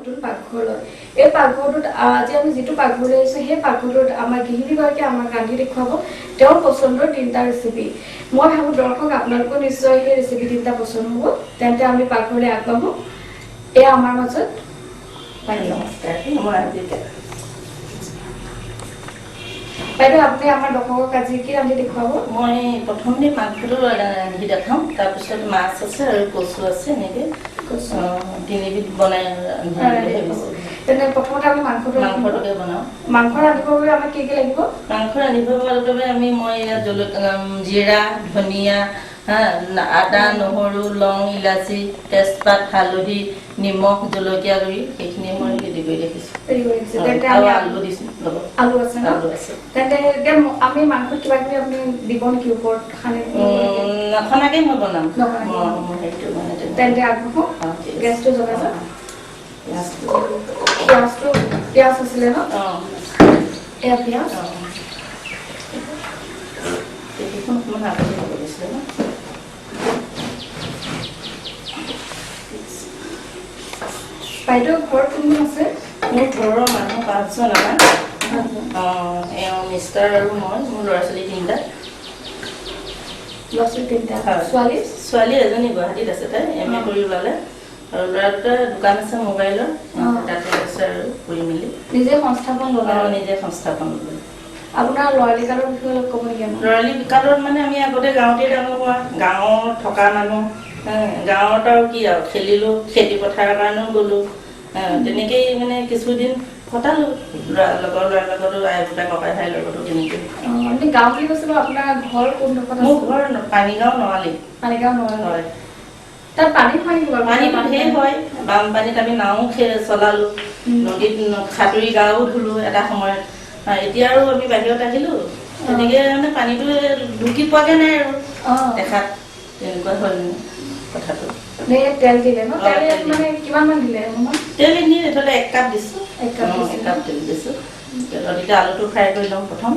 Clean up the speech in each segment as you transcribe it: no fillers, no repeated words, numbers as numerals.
নতুন পাকঘৰলৈ এই পাকঘৰটোত আজি আমি যেটো পাকঘৰলৈ আছে সেই পাকঘৰটোত আমাৰ গৃহিণীগৰাকীয়ে আমাক ৰান্ধি দেখুৱাব তেওঁৰ পছন্দৰ তিনিটা ৰেচিপি মই ভাবো দৰ্শক আপোনালোকৰ নিশ্চয় সেই ৰেচিপি তিনিটা পছন্দ হ'ব তেন্তে আমি পাকঘৰলৈ আগবাঢ়ো এয়া আমাৰ মাজত নমস্কাৰ মই আজিকা বাইদেউ আপুনি আমাৰ দৰ্শকক আজি কি ৰান্ধি দেখুৱাব মই প্ৰথমতে মাংসটো ৰান্ধি দেখাম তাৰপিছত মাছ আছে আৰু কচু আছে এনেকৈ তিনিবিধ বনাই তেনে প্ৰথমতে আমি মাংসটোকে বনাওঁ মাংস ৰান্ধিবৰ বাবে আমাক কি লাগিব মাংস ৰান্ধিবৰ বাবে আমি মই জলকীয়া জিৰা ধনিয়া আদা নহৰু লং ইলাচি তেজপাত হালধি নিমখ জলকীয়া গুড়ি সেইখিনি মই ৰেডি কৰি ৰাখিছোঁ আৰু আলু দিছোঁ আলু আছে তেন্তে আমি মাংসত কিবা কিবি আপুনি দিব নেকি ওপৰত নখনাকে মই বনাম তেন্তে আগবঢ়ো গেছটো জ্বলাই পিঁয়াজ আছিলে ন এয়া পিঁয়াজ বাইদেউ ঘৰত কোন আছে মোৰ ঘৰৰ মানুহ 5 জন আমাৰ মিষ্টাৰ আৰু মই মোৰ ল'ৰা ছোৱালী তিনিটা ছোৱালী এজনী গুৱাহাটীত আছে তাই MA কৰি ওলালে আৰু ল'ৰা দুটা দোকান আছে মোবাইলৰ তাতে আছে আৰু কৰি মেলি নিজে সংস্থাপন ল'লে আপোনাৰ লৰালি কালৰ বিষয়ে অলপ ক'ব নেকি লৰালি কালত মানে আমি আগতে গাঁৱতে ডাঙৰ হোৱা গাঁৱত থকা মানুহ গাঁৱত আৰু কি আৰু খেলিলোঁ খেতি পথাৰৰ কাৰণেও গ'লোঁ তেনেকেই মানে কিছুদিন কটালোঁ ল'ৰাৰ লগতো আই বোপাই ককাই ভাইৰ লগতো তেনেকৈ আপুনি গাঁও বুলি কৈছিলোঁ আপোনাৰ ঘৰ কোনডোখৰত মোৰ ঘৰ পানীগাঁও নৱালি হয় তাত পানী ঢেৰ হয় বানপানীত আমি নাও চলালোঁ নদীত সাঁতুৰি গাও ধুলোঁ এটা সময়ত এতিয়া আৰু আমি বাহিৰত আহিলোঁ তেনেকৈ মানে পানীটো ঢুকি পোৱাগৈ নাই আৰু দেখাত তেনেকুৱা হ'ল কথাটো তেল দিলে ন মানে কিমান মান দিলে তেল এনেই এইফালে 1 কাপ দিছোঁ 1 কাপ তেল দিছোঁ তেলত এতিয়া আলুটো ফ্ৰাই কৰি লওঁ প্ৰথম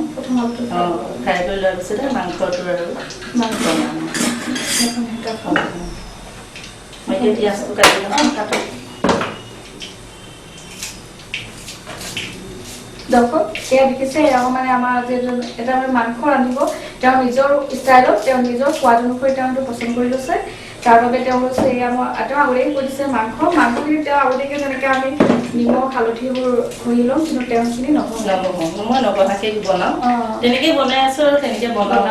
ফ্ৰাই কৰি লোৱাৰ পিছতে মাংসটো আৰু মই এতিয়া পিঁয়াজটো কাটি লওঁ দৰ্শক এয়া দেখিছে মানে আমাৰ এটা মাংস ৰান্ধিব তেওঁ নিজৰ ষ্টাইলত তেওঁ নিজৰ সোৱাদ অনুসৰি তেওঁ পচন্দ কৰি লৈছে তাৰ বাবে তেওঁ হৈছে এয়া তেওঁ আগতেই কৈ দিছে মাংসখিনি তেওঁ আগতীয়াকৈ যেনেকৈ আমি নিমখ হালধিবোৰ ঘঁহি ল'ম কিন্তু তেওঁখিনি মই নবহাকৈ বনাওঁ তেনেকৈ বনাই আছোঁ আৰু তেনেকৈ বনাওঁ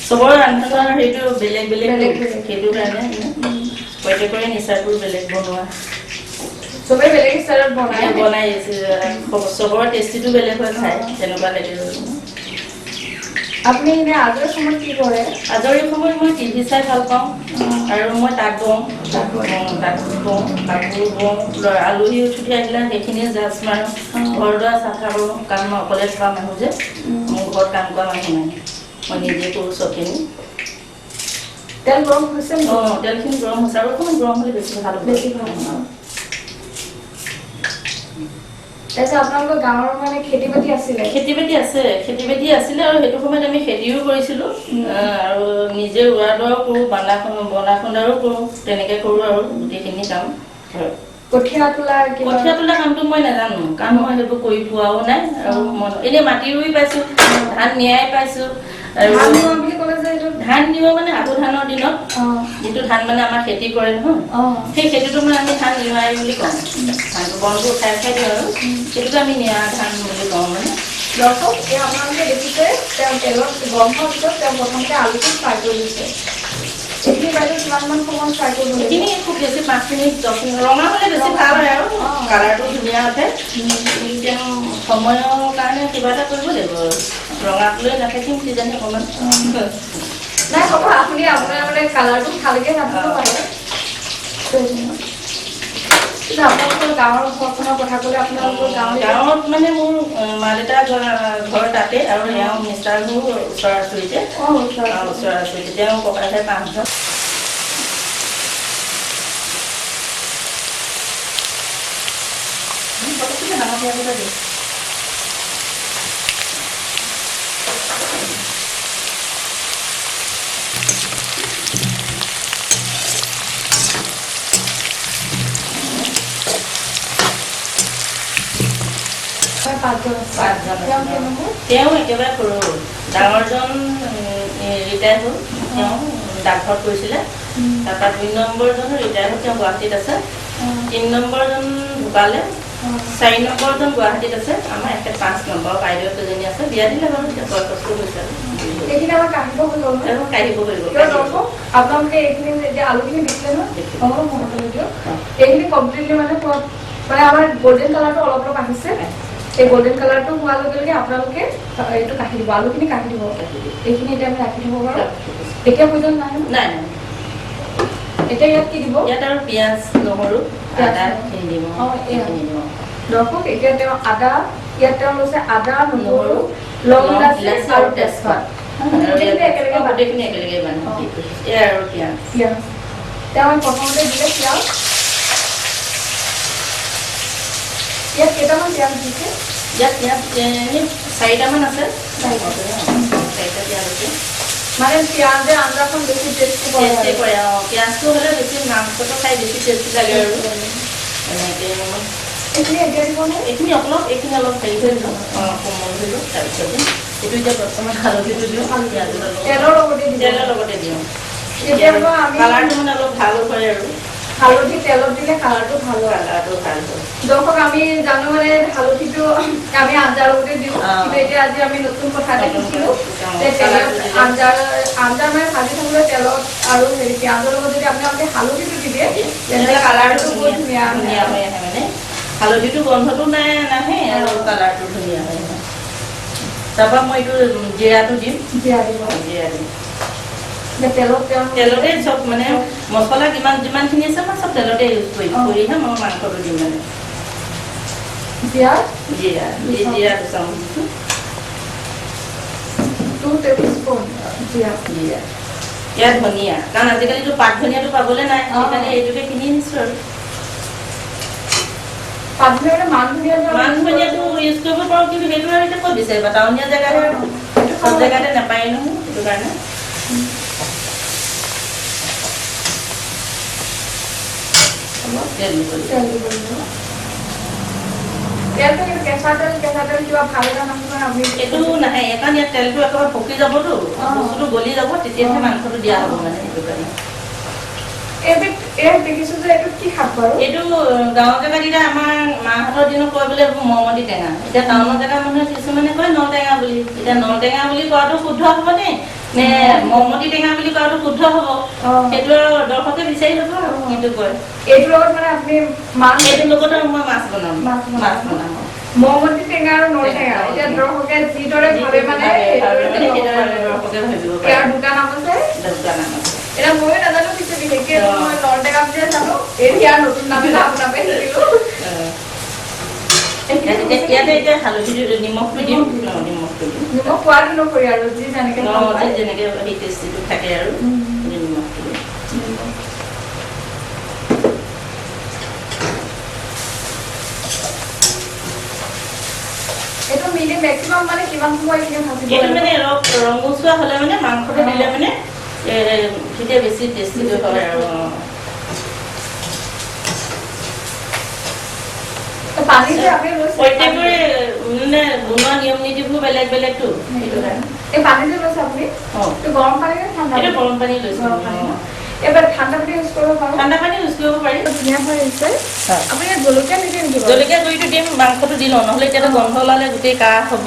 চবৰে ৰন্ধাৰ হেৰিটো বেলেগ সেইটো কাৰণে প্ৰত্যেকৰে নিচাবোৰ বেলেগ বনোৱা চবেই বেলেগ ষ্টাইলত বনাই চবৰে টেষ্টিটো বেলেগ হয় খাই তেনেকুৱা লাগে আপুনি এনে আজৰি সময়ত কি কৰে আজৰি সময়ত মই টিভি চাই ভাল পাওঁ আৰু মই তাঁত বওঁ কাপোৰ বওঁ আলহী উঠি আহিলে সেইখিনিয়ে জাষ্ট মাৰোঁ ঘৰ দুৱাৰ চাফা কৰোঁ কাৰণ মই অকলে থকা মানুহ যে মোৰ ঘৰত কাম কৰা মানুহ নাই মই নিজে কৰোঁ চবখিনি তেল গৰম হৈছে তেলখিনি গৰম হৈছে আৰু অকণমান গৰম হ'লে বেছি ভাল আপোনালোকৰ গাঁৱৰ মানে খেতি বাতি আছিলে আৰু সেইটো সময়ত আমি খেতিও কৰিছিলোঁ আৰু নিজে ৰোৱা দোৱাও কৰোঁ বনা খুন্দাও কৰোঁ তেনেকৈ কৰোঁ আৰু গোটেইখিনি কাম কঠীয়া তোলা কামটো মই নাজানো কাৰণ মই সেইবোৰ কৰি পোৱাও নাই আৰু এনেই মাটি ৰুই পাইছোঁ ধান নিয়াই পাইছোঁ আৰু ধান নিব মানে আহু ধানৰ দিনত যিটো ধান মানে আমাৰ খেতি কৰে নহয় সেই খেতিটো মানে আমি ধান নিয়াই বুলি কওঁ ধানটো বনটো উঠাই দিওঁ আৰু সেইটোকে আমি নিয়া ধান বুলি কওঁ মানে দৰ্শক এই আপোনালোকে দেখিছে তেওঁ তেলত গৰম হোৱাৰ পিছত তেওঁ প্ৰথমতে আলুটো ফ্ৰাই কৰি লৈছে এইখিনি বাইদেউ কিমানমান সময় ফ্ৰাই কৰিব এইখিনি খুব বেছি 5 মিনিট 10 মিনিট ৰঙা হ'লে বেছি ভাল হয় আৰু কালাৰটো ধুনীয়া উঠে তেওঁ সময়ৰ কাৰণে কিবা এটা কৰিব লাগিব ৰঙাটোলৈ নাথাকিম কিজানি অকণমান নাই হ'ব আপুনি আপোনাৰ মানে কালাৰটো ভালকৈ ৰাখিব পাৰে আপোনালোকৰ গাঁৱৰ ঘৰখনৰ কথা ক'লে আপোনালোকৰ গাঁৱত মানে মোৰ মা দেউতা ঘৰ তাতে আৰু এওঁ মিষ্টাৰ মোৰ ওচৰা-ওচৰিতে তেওঁ ককাই ভাই 5 জন পাঁচজন তেওঁ একেবাৰে সৰু ডাঙৰজন ৰিটায়াৰ হ'ল তেওঁ ডাকঘৰত কৰিছিলে তাৰপৰা 2 নম্বৰজনো ৰিটায়াৰ হ'ল তেওঁ গুৱাহাটীত আছে 3 নম্বৰজন ঢুকালে 4 নম্বৰজন গুৱাহাটীত আছে আমাৰ একে 5 নম্বৰ বাইদেউ এজনী আছে বিয়া দিলে বাৰু এতিয়া বয়সস্থ হৈছে এইখিনি আমাৰ কাঢ়িব হৈ গ'ল কাঢ়িব কৰিব আপোনালোকে এইখিনি এতিয়া আলুখিনি দিছিলে ন অলপ মনত দিয়ক এইখিনি কমপ্লিটলি মানে আমাৰ গোল্ডেন কালাৰটো অলপ অলপ আহিছে এই গোল্ডেন কালাৰটো হোৱাৰ লগে লগে আপোনালোকে এইটো কাঢ়ি দিব আলুখিনি কাঢ়ি দিব এইখিনি এতিয়া আমি ৰাখি দিব পাৰোঁ এতিয়া প্ৰয়োজন নাই নাই এতিয়া ইয়াত কি দিব ইয়াত আৰু পিঁয়াজ নহৰু আদা খিনি দিব দৰ্শক এতিয়া তেওঁ আদা ইয়াত তেওঁ লৈছে আদা নহৰু লং ইলাচি আৰু তেজপাত গোটেইখিনি একেলগে বান্ধি এয়া আৰু পিঁয়াজ তেওঁ প্ৰথমতে দিলে পিঁয়াজ ইয়াত কেইটামান পিঁয়াজ দিছে ইয়াত পিঁয়াজ 4টামান আছে 4টা পিঁয়াজ আছে মানে পিঁয়াজে আঞ্জাখন বেছি টেষ্টি কৰে পিঁয়াজটো হ'লে বেছি মাংসটো খাই বেছি টেষ্টি লাগে আৰু এনেকৈ এইখিনি এতিয়া দিব নে এইখিনি অলপ হেৰি হৈ দিওঁ কোমল হৈ দিওঁ তাৰপিছত এইটো এতিয়া বৰ্তমান হালধিটো দিওঁ তেলৰ লগতে দিওঁ কেতিয়াবা আমি কালাৰটো মানে অলপ ভাল হয় আৰু হালধি তেলত দিলে কালাৰটো ভাল হয় দৰ্শক আমি জানো মানে হালধিটো আমি আঞ্জাৰ লগতে দিওঁ কিন্তু এতিয়া আজি আমি নতুন কথা এটা শিকিলোঁ যে তেলত আঞ্জাৰ মানে ভাজি থাকোঁতে তেলত আৰু হেৰি পিঁয়াজৰ লগত যদি আপোনালোকে হালধিটো দি দিয়ে তেনেহ'লে কালাৰটো বহুত ধুনীয়া হৈ আহে মানে হালধিটো গন্ধটো নাহে আৰু কালাৰটো ধুনীয়া হয় তাৰপৰা মই এইটো জিৰাটো দিম জিৰা দিম তেলতে চব মানে মছলা যিমানখিনি আছে মই চব তেলতে ইউজ কৰিহে মই মাংসটো দিম মানে জিৰা 2 চামুচ 2 টেবুলস্পুন জিৰা ইয়াত ধনিয়া কাৰণ আজিকালিতো পাত ধনিয়াটো পাবলৈ নাই সেইকাৰণে এইটোকে কিনি আনিছোঁ আৰু মান ধনিয়াটো ইউজ কৰিব পাৰোঁ কিন্তু সেইটো আৰু এতিয়া ক'ত বিচাৰিবা টাউনীয়া জেগাতে চব জেগাতে নাপায় নহয় সেইটো কাৰণে এইটো নাহে কাৰণ ইয়াত তেলটো একেবাৰে পকি যাবতো বস্তুটো গলি যাব তেতিয়াহে মাংসটো দিয়া হ'ব মানে সেইটো কাৰণে এইটো গাঁৱৰ জেগাত এতিয়া আমাৰ মাহঁতৰ দিনত কয় বোলে মৰমতি টেঙা এতিয়া টাউনৰ জেগাৰ মানুহে কিছুমানে কয় নলটেঙা বুলি এতিয়া নলটেঙা বুলি কোৱাটো শুদ্ধ হ'ব নে মৰমতি টেঙা বুলি কোৱাটো শুদ্ধ হ'ব সেইটো দৰ্শকে বিচাৰি ল'ব আৰু কিন্তু কয় এইটোৰ লগত মানে আপুনি এইটোৰ লগতে মই মাছ বনাম মৰমতি টেঙা আৰু নলটেঙা এতিয়া দৰ্শকে যিদৰে ভাবে মানে দৰ্শকে ভাবিব পাৰে দুটা নাম আছে এটা ময়ো নাজানো কিছু বিশেষকে মই নলটেঙা বুলিয়ে জানো এতিয়া নতুন নাম এটা আপোনাৰ পৰা শিকিলোঁ ইয়াতে এতিয়া হালধি নিমখটো দিম নিমখ খোৱাটো নকৰি আৰু যি যেনেকে যেনেকে সেই টেষ্টিটো থাকে আৰু নিমখটো এইটো মিলি মেক্সিমাম মানে কিমান সময় এইখিনি ভাজিব এইটো মানে অলপ ৰঙচুৱা হ'লে মানে মাংসটো দিলে মানে তেতিয়া বেছি টেষ্টিটো হয় আৰু প্ৰত্যেকৰে মানে বনোৱা নিয়ম নীতিবোৰ বেলেগ বেলেগতো সেইটো কাৰণে এই পানীটো লৈছে আপুনি গৰম পানী নে ঠাণ্ডা এইটো গৰম পানী লৈছোঁ এবাৰ ঠাণ্ডা পানী ইউজ কৰিব পাৰোঁ ঠাণ্ডা পানী ইউজ কৰিব পাৰি ধুনীয়া হৈ আহিছে আপুনি ইয়াত জলকীয়া নিদিয়ে নেকি জলকীয়া গুড়িটো দিম মাংসটো দি লওঁ নহ'লে এতিয়াতো গন্ধ ওলালে গোটেই কাহ হ'ব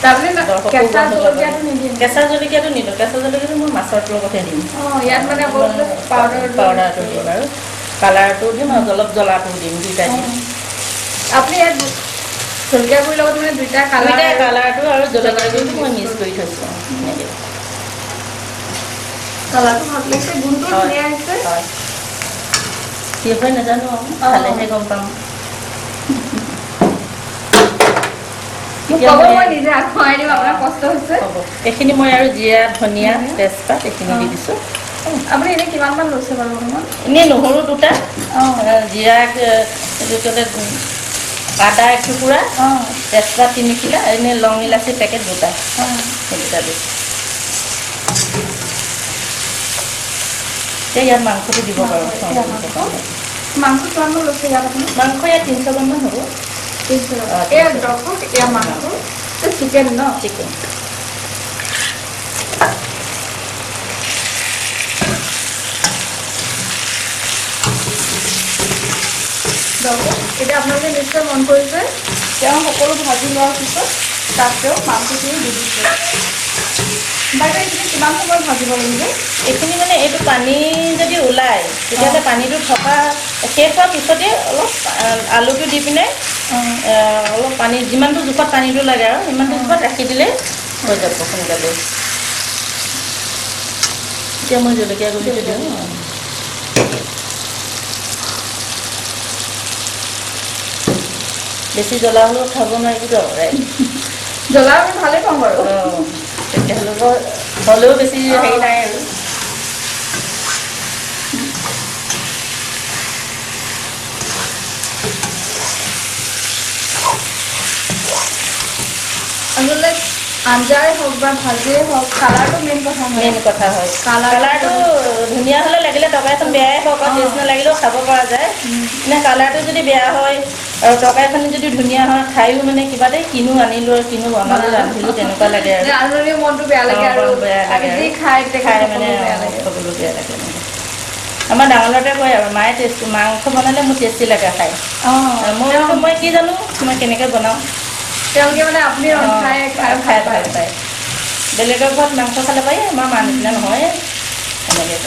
তাৰমানে কেঁচা জলকীয়াটো নিদিয়ে কেঁচা জলকীয়াটো নিদিওঁ কেঁচা জলকীয়াটো মই মাছৰ লগতহে দিম ইয়াত মানে পাউডাৰটো দিম আৰু কালাৰটো দিম আৰু অলপ জ্বলাটো দিম দুইটা দিম আপুনি ইয়াত জলকীয়া গুড়িৰ লগত মানে দুইটা কালাৰটো আৰু জলকীয়া গুড়িটো মই মিক্স কৰি থৈছোঁ এনেকৈ কালাৰটো ভাল লাগিছে গুণটো ধুনীয়া আহিছে কি হয় নাজানো খালেহে গম পাম এইখিনি মই আৰু জিৰা ধনিয়া তেজপাত এইখিনি দি দিছোঁ আপুনি এনেই কিমানমান লৈছে বাৰু এনেই নহৰু 2টা জিৰা আদা 1 টুকুৰা তেজপাত 3 কিলা এনেই লং ইলাচি পেকেট 2টা সেই 2টা দিছোঁ ইয়াত মাংসটো দিব পাৰোঁ মাংস কিমানমান লৈছে ইয়াত আপুনি মাংস ইয়াত 300 গ্ৰামমান হ'ব 300 টকা এয়া দৰ্শক এয়া মাংস চিকেন ন চিকেন এতিয়া আপোনালোকে নিশ্চয় মন কৰিছে তেওঁ সকলো ভাজি লোৱাৰ পিছত তাত তেওঁ মাংসখিনি দি দিছে বাইদেউ এইখিনি কিমান সময় ভাজিব লাগিব এইখিনি মানে এইটো পানী যদি ওলায় তেতিয়াহ'লে পানীটো থকা শেষ হোৱাৰ পিছতে অলপ আলুটো দি পিনে অলপ পানী যিমানটো জোখত পানীটো লাগে আৰু সিমানটো জোখত ৰাখি দিলে হৈ যাব সোনকালে এতিয়া মই জলকীয়া গুড়িটো দিওঁ বেছি জ্বলা হ'লেও খাব নোৱাৰিব জ্বলা আমি ভালেই পাওঁ বাৰু তেতিয়াহ'লে হ'লেও বেছি হেৰি নাই আৰু আচলতে আঞ্জাই হওক বা ভাজিয়ে হওক কালাৰটো মেইন কথা হয় কালাৰটো ধুনীয়া হ'লে লাগিলে তৰকাৰীখন বেয়াই হওক আৰু টেষ্ট নালাগিলেও খাব পৰা যায় মানে কালাৰটো যদি বেয়া হয় আৰু তৰকাৰীখন যদি ধুনীয়া হয় খায়ো মানে কিবা এটা কিনো আনিলো আৰু কিনো বনালো ৰান্ধিলো তেনেকুৱা লাগে আৰু আলুৰ মনটো বেয়া লাগে আৰু বেয়া লাগে যি খাই মানে খাবলৈ বেয়া লাগে আমাৰ ডাঙৰ ল'ৰাটোৱে কয় আৰু মায়ে টেষ্টি মাংস বনালে মোৰ টেষ্টি লাগে খাই মই কি জানো মই কেনেকৈ বনাওঁ তেওঁলোকে মানে আপুনি খাই ভাল পায় বেলেগৰ ঘৰত মাংস খালে পায় আমাৰ মা নিচিনা নহয় এনেকৈ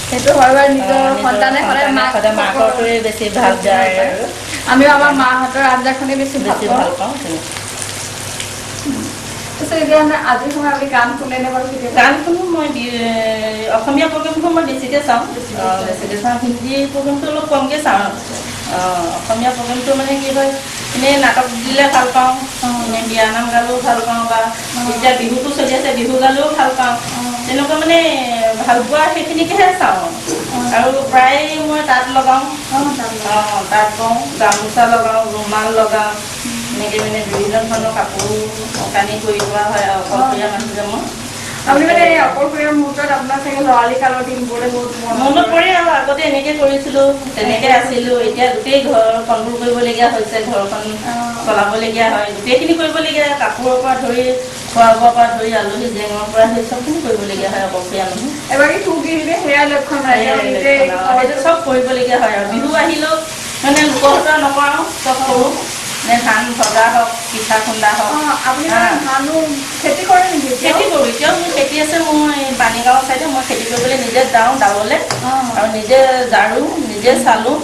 সেইটো হয় বাৰু নিজৰ সন্তানে সদায় মাকৰটোৱে বেছি ভাল যায় আৰু আমিও আমাৰ মাহঁতৰ আঞ্জাখনেই বেছি ভাল পাওঁ এতিয়া মানে আজি সময় আমি গান শুনেনে বাৰু গান শুনো মই অসমীয়া প্ৰগ্ৰেমবোৰ মই বেছিকৈ চাওঁ হিন্দী প্ৰগ্ৰেমটো অলপ কমকৈ চাওঁ অসমীয়া প্ৰগ্ৰেমটো মানে কি হয় এনেই নাটক দিলে ভাল পাওঁ এনেই বিয়ানাম গালেও ভাল পাওঁ বা এতিয়া বিহুটো চলি আছে বিহু গালেও ভাল পাওঁ তেনেকুৱা মানে ভাল পোৱা সেইখিনিকেহে চাওঁ আৰু প্ৰায় মই তাঁত লগাওঁ তাঁত বওঁ গামোচা লগাওঁ ৰুমাল লগাওঁ এনেকৈ মানে বিভিন্ন ধৰণৰ কাপোৰ কানি কৰি লোৱা হয় আৰু অকলশৰীয়া মানুহ যে মই আপুনি মানে অকলশৰীয়া মুহূৰ্তত আপোনাৰ চাগে ল'ৰালি কালৰ দিনবোৰলৈ বহুত মনত পৰে আৰু আগতে এনেকৈ কৰিছিলোঁ তেনেকৈ আছিলোঁ এতিয়া গোটেই ঘৰ কণ্ট্ৰল কৰিবলগীয়া হৈছে ঘৰখন চলাবলগীয়া হয় গোটেইখিনি কৰিবলগীয়া কাপোৰৰ পৰা ধৰি খোৱা বোৱাৰ পৰা ধৰি আলহী জেঙৰ পৰা ধৰি চবখিনি কৰিবলগীয়া হয় অকলশৰীয়া মানুহ এবাৰ সুগিৰিলে সেয়া লক্ষণ সেইটো চব কৰিবলগীয়া হয় আৰু বিহু আহিলেও মানে লোকসূত্ৰ নকৰাওঁ চব কৰোঁ ধান ভজা হওক পিঠা খুন্দা হওক আপুনি ধানো খেতি কৰে নেকি খেতি কৰোঁ এতিয়াও মোৰ খেতি আছে মই পানীগাঁও চাইডে মই খেতি কৰিবলৈ নিজে যাওঁ দাবলৈ আৰু নিজে জাৰোঁ নিজে চালোঁ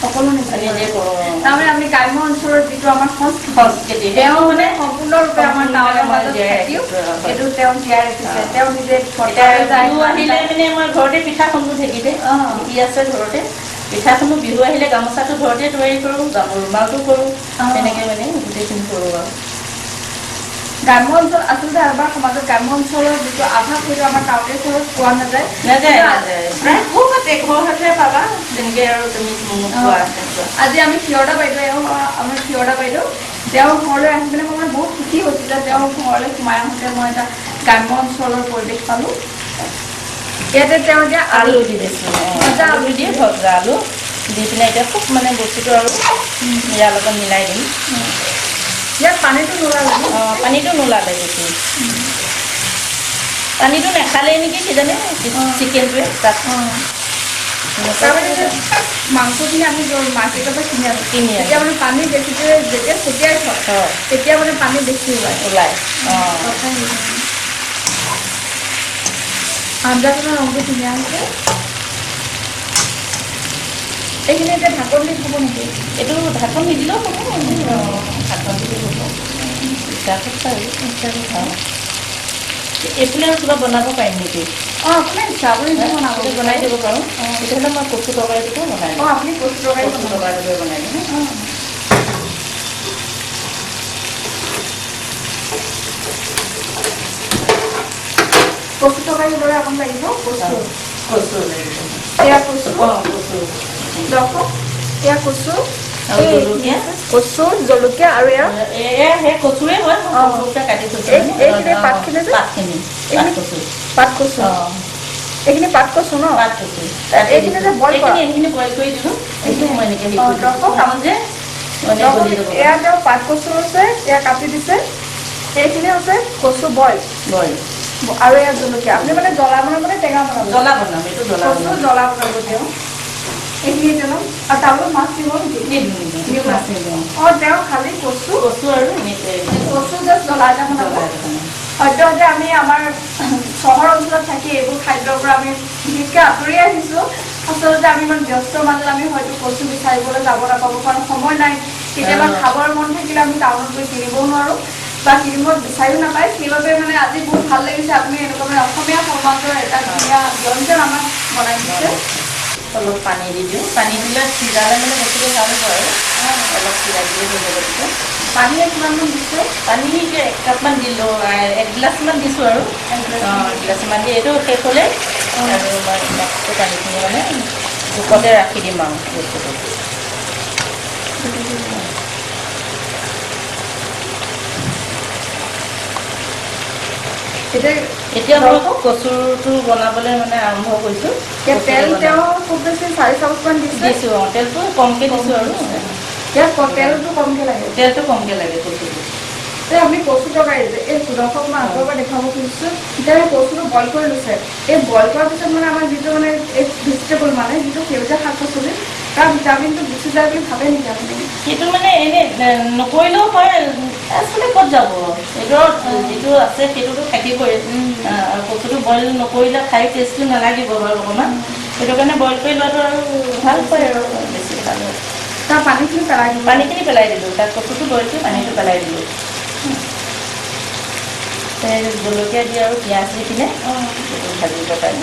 সকলো নিজে কৰোঁ তাৰমানে আমি গ্ৰাম্য অঞ্চলৰ যিটো আমাৰ সংস্কৃতি তেওঁ মানে সম্পূৰ্ণৰূপে আমাৰ গাঁৱলীয়া মাজত থাকিও সেইটো তেওঁ জীয়াই ৰাখিছে তেওঁ নিজে বিহু আহিলে মানে মই ঘৰতে পিঠা খুন্দো ঢেঁকীতে ঢেঁকী আছে ঘৰতে পিঠা খুন্দো বিহু আহিলে গামোচাটো ঘৰতে তৈয়াৰী কৰোঁ ৰুমালটো কৰোঁ তেনেকৈ মানে গোটেইখিনি কৰোঁ আৰু গ্ৰাম্য অঞ্চল আচলতে আমাৰ সমাজত গ্ৰাম্য অঞ্চলৰ যিটো আভাস সেইটো আমাৰ টাউনীয়া চহৰত পোৱা নাযায় প্ৰায় ঘৰ হাতে পাবা তেনেকৈ আৰু তুমি আজি আমি ক্ষীৰদা বাইদেউ আমাৰ ক্ষীৰদা বাইদেউ তেওঁৰ ঘৰলৈ আহি পিনে মই বহুত সুখী হৈছোঁ যে তেওঁৰ ঘৰলৈ সোমাই আহোঁতে মই এটা গ্ৰাম্য অঞ্চলৰ পৰিৱেশ পালোঁ ইয়াতে তেওঁ এতিয়া আলু দি দিছোঁ আলু দিয়ে ভজা আলু দি পিনে এতিয়া খুব মানে বস্তুটো আৰু ইয়াৰ লগত মিলাই দিম ইয়াত পানীটো নোলালে পানীটো নোলালে বেছি পানীটো নাখালেই নেকি কিজানি চিকেনটোৱে তাত মাংসখিনি আমি মাৰ্কেটৰ পৰা কিনি আনো তেতিয়া মানে পানী বেছিকৈ যেতিয়া ছটিয়াই থয় তেতিয়া মানে পানী বেছি ওলায় আঞ্জাখনৰ ৰংটো ধুনীয়া হৈছে এইখিনি এতিয়া ঢাকন দি থ'ব নেকি এইটো ঢাকন নিদিলেও হ'ব ঢাকন দিলে হ'ব এইফালে আৰু কিবা বনাব পাৰিম নেকি আপুনি আপুনি বনাই দিব পাৰোঁ তেতিয়াহ'লে মই কচু তৰকাৰীটোকে বনাই দিম আপুনি কচু তৰকাৰীটোকে বনাই দিম কচু তৰকাৰীৰ দৰে আপোনাক লাগিব কচু লাগিব এয়া কচু কচু দেখক এয়া কচু জলকীয়া কচু জলকীয়া আৰু এয়া সেই কচুৱে হয় কাটি থৈছোঁ এইখিনি পাতখিনি পাত কচু এইখিনি পাত কচু ন পাত কচু এইখিনি যে বইল এইখিনি বইল কৰি দিলোঁ এইখিনি মই এনেকৈ চামুচ যে এয়া তেওঁ পাত কচু আছে, এয়া কাটি দিছে। সেইখিনি হৈছে কচু বইল আৰু এয়া জলকীয়া। আপুনি মানে জ্বলা বনাব নে টেঙা বনাব? জ্বলা বনাম, এইটো জ্বলা কচু জ্বলা বনাব তেওঁ। এইখিনি তেওঁ আৰু তাৰপৰা মাছ দিব নেকি? তেওঁ খালি কচু আৰু কচু জাষ্ট জ্বলা এটা বনাব। সদ্যহতে আমি আমাৰ চহৰ অঞ্চলত থাকি এইবোৰ খাদ্যৰ পৰা আমি বিশেষকৈ আঁতৰি আহিছোঁ। আচলতে আমি ইমান ব্যস্ত মাজত আমি হয়তো কচু বিচাৰিবলৈ যাব নাপাব, কাৰণ সময় নাই। কেতিয়াবা খাবৰ মন থাকিলে আমি টাউনত গৈ কিনিবও নোৱাৰোঁ বা কিনিব বিচাৰিও নাপায়। সেইবাবে মানে আজি বহুত ভাল লাগিছে আপুনি এনেকুৱা মানে অসমীয়া সমাজৰ এটা ধুনীয়া ব্যঞ্জন আমাক বনাই দিছে। অলপ পানী দি দিওঁ, পানী দিলে সিজালে মানে বস্তুটো ভাল হ'ব আৰু অলপ সিজাই দিলে হৈ যাব। তেতিয়া পানী কিমানমান দিছে? পানী 1 কাপমান দিলোঁ, 1 গিলাচমান দিছোঁ আৰু 1 গিলাচমান দি এইটো শেষ হ'লে আৰু মই নেক্সটটো পানীখিনি মানে জোখতে ৰাখি দিম আৰু বস্তুটো। এতিয়া মই কচুটো বনাবলৈ মানে আৰম্ভ কৰিছোঁ। তেল তেওঁ খুব বেছি 4 চামুচমান দিছোঁ। তেলটো কমকৈ দিছোঁ আৰু ইয়াত তেলটো কমকৈ লাগে। তেলটো কমকৈ লাগে কচুটো। আপুনি কচু তৰকাৰী যে এই দৰ্শক মই আগৰ পৰা দেখাব খুজিছোঁ, এতিয়া কচুটো বইল কৰি লৈছে। এই বইল কৰাৰ পিছত মানে আমাৰ যিটো মানে এই ভেজিটেবল মানে যিটো সেউজীয়া শাক পাচলি তাৰ ভিটামিনটো গুচি যায় বুলি ভাবে নেকি আপুনি? সেইটো মানে এনেই নকৰিলেও হয়, আচলতে ক'ত যাব। এইটোৰ যিটো আছে সেইটোতো থাকিবই। আৰু কচুটো বইল নকৰিলে খাই টেষ্টটো নালাগিব বাৰু অকণমান। সেইটো কাৰণে বইল কৰি লোৱাটো আৰু ভাল হয় আৰু বেছি ভাল হয়। তাৰ পানীখিনি পেলাই দিলোঁ। পানীখিনি পেলাই দিলোঁ, তাত কচুটো বইল কৰি পানীটো পেলাই দিলোঁ। জলকীয়া দি আৰু পিঁয়াজ দি কিনে ভাজিব পাৰি।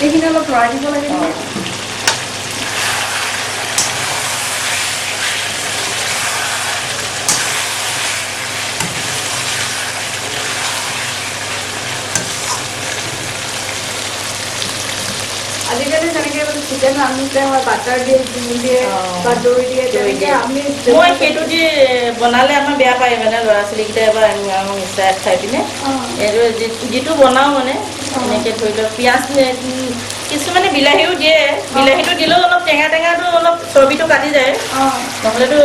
এইখিনি অলপ লৰাই দিব লাগে। আজিকালি যেনেকৈ চিকেন ৰান্ধোতে হয় বাটাৰ দিয়ে, ঘিউ দিয়ে বা দৈ দিয়ে, তেনেকৈ আমি মই সেইটো দি বনালে আমাৰ বেয়া পায় মানে ল'ৰা ছোৱালীকেইটাই এবাৰ মিঠাই খাই পিনে। এইটো যিটো বনাওঁ মানে এনেকৈ ধৰি লওক পিঁয়াজ কিছুমানে বিলাহীও দিয়ে, বিলাহীটো দিলেও অলপ টেঙাটো অলপ চৰ্বিটো কাটি যায়। নহ'লেতো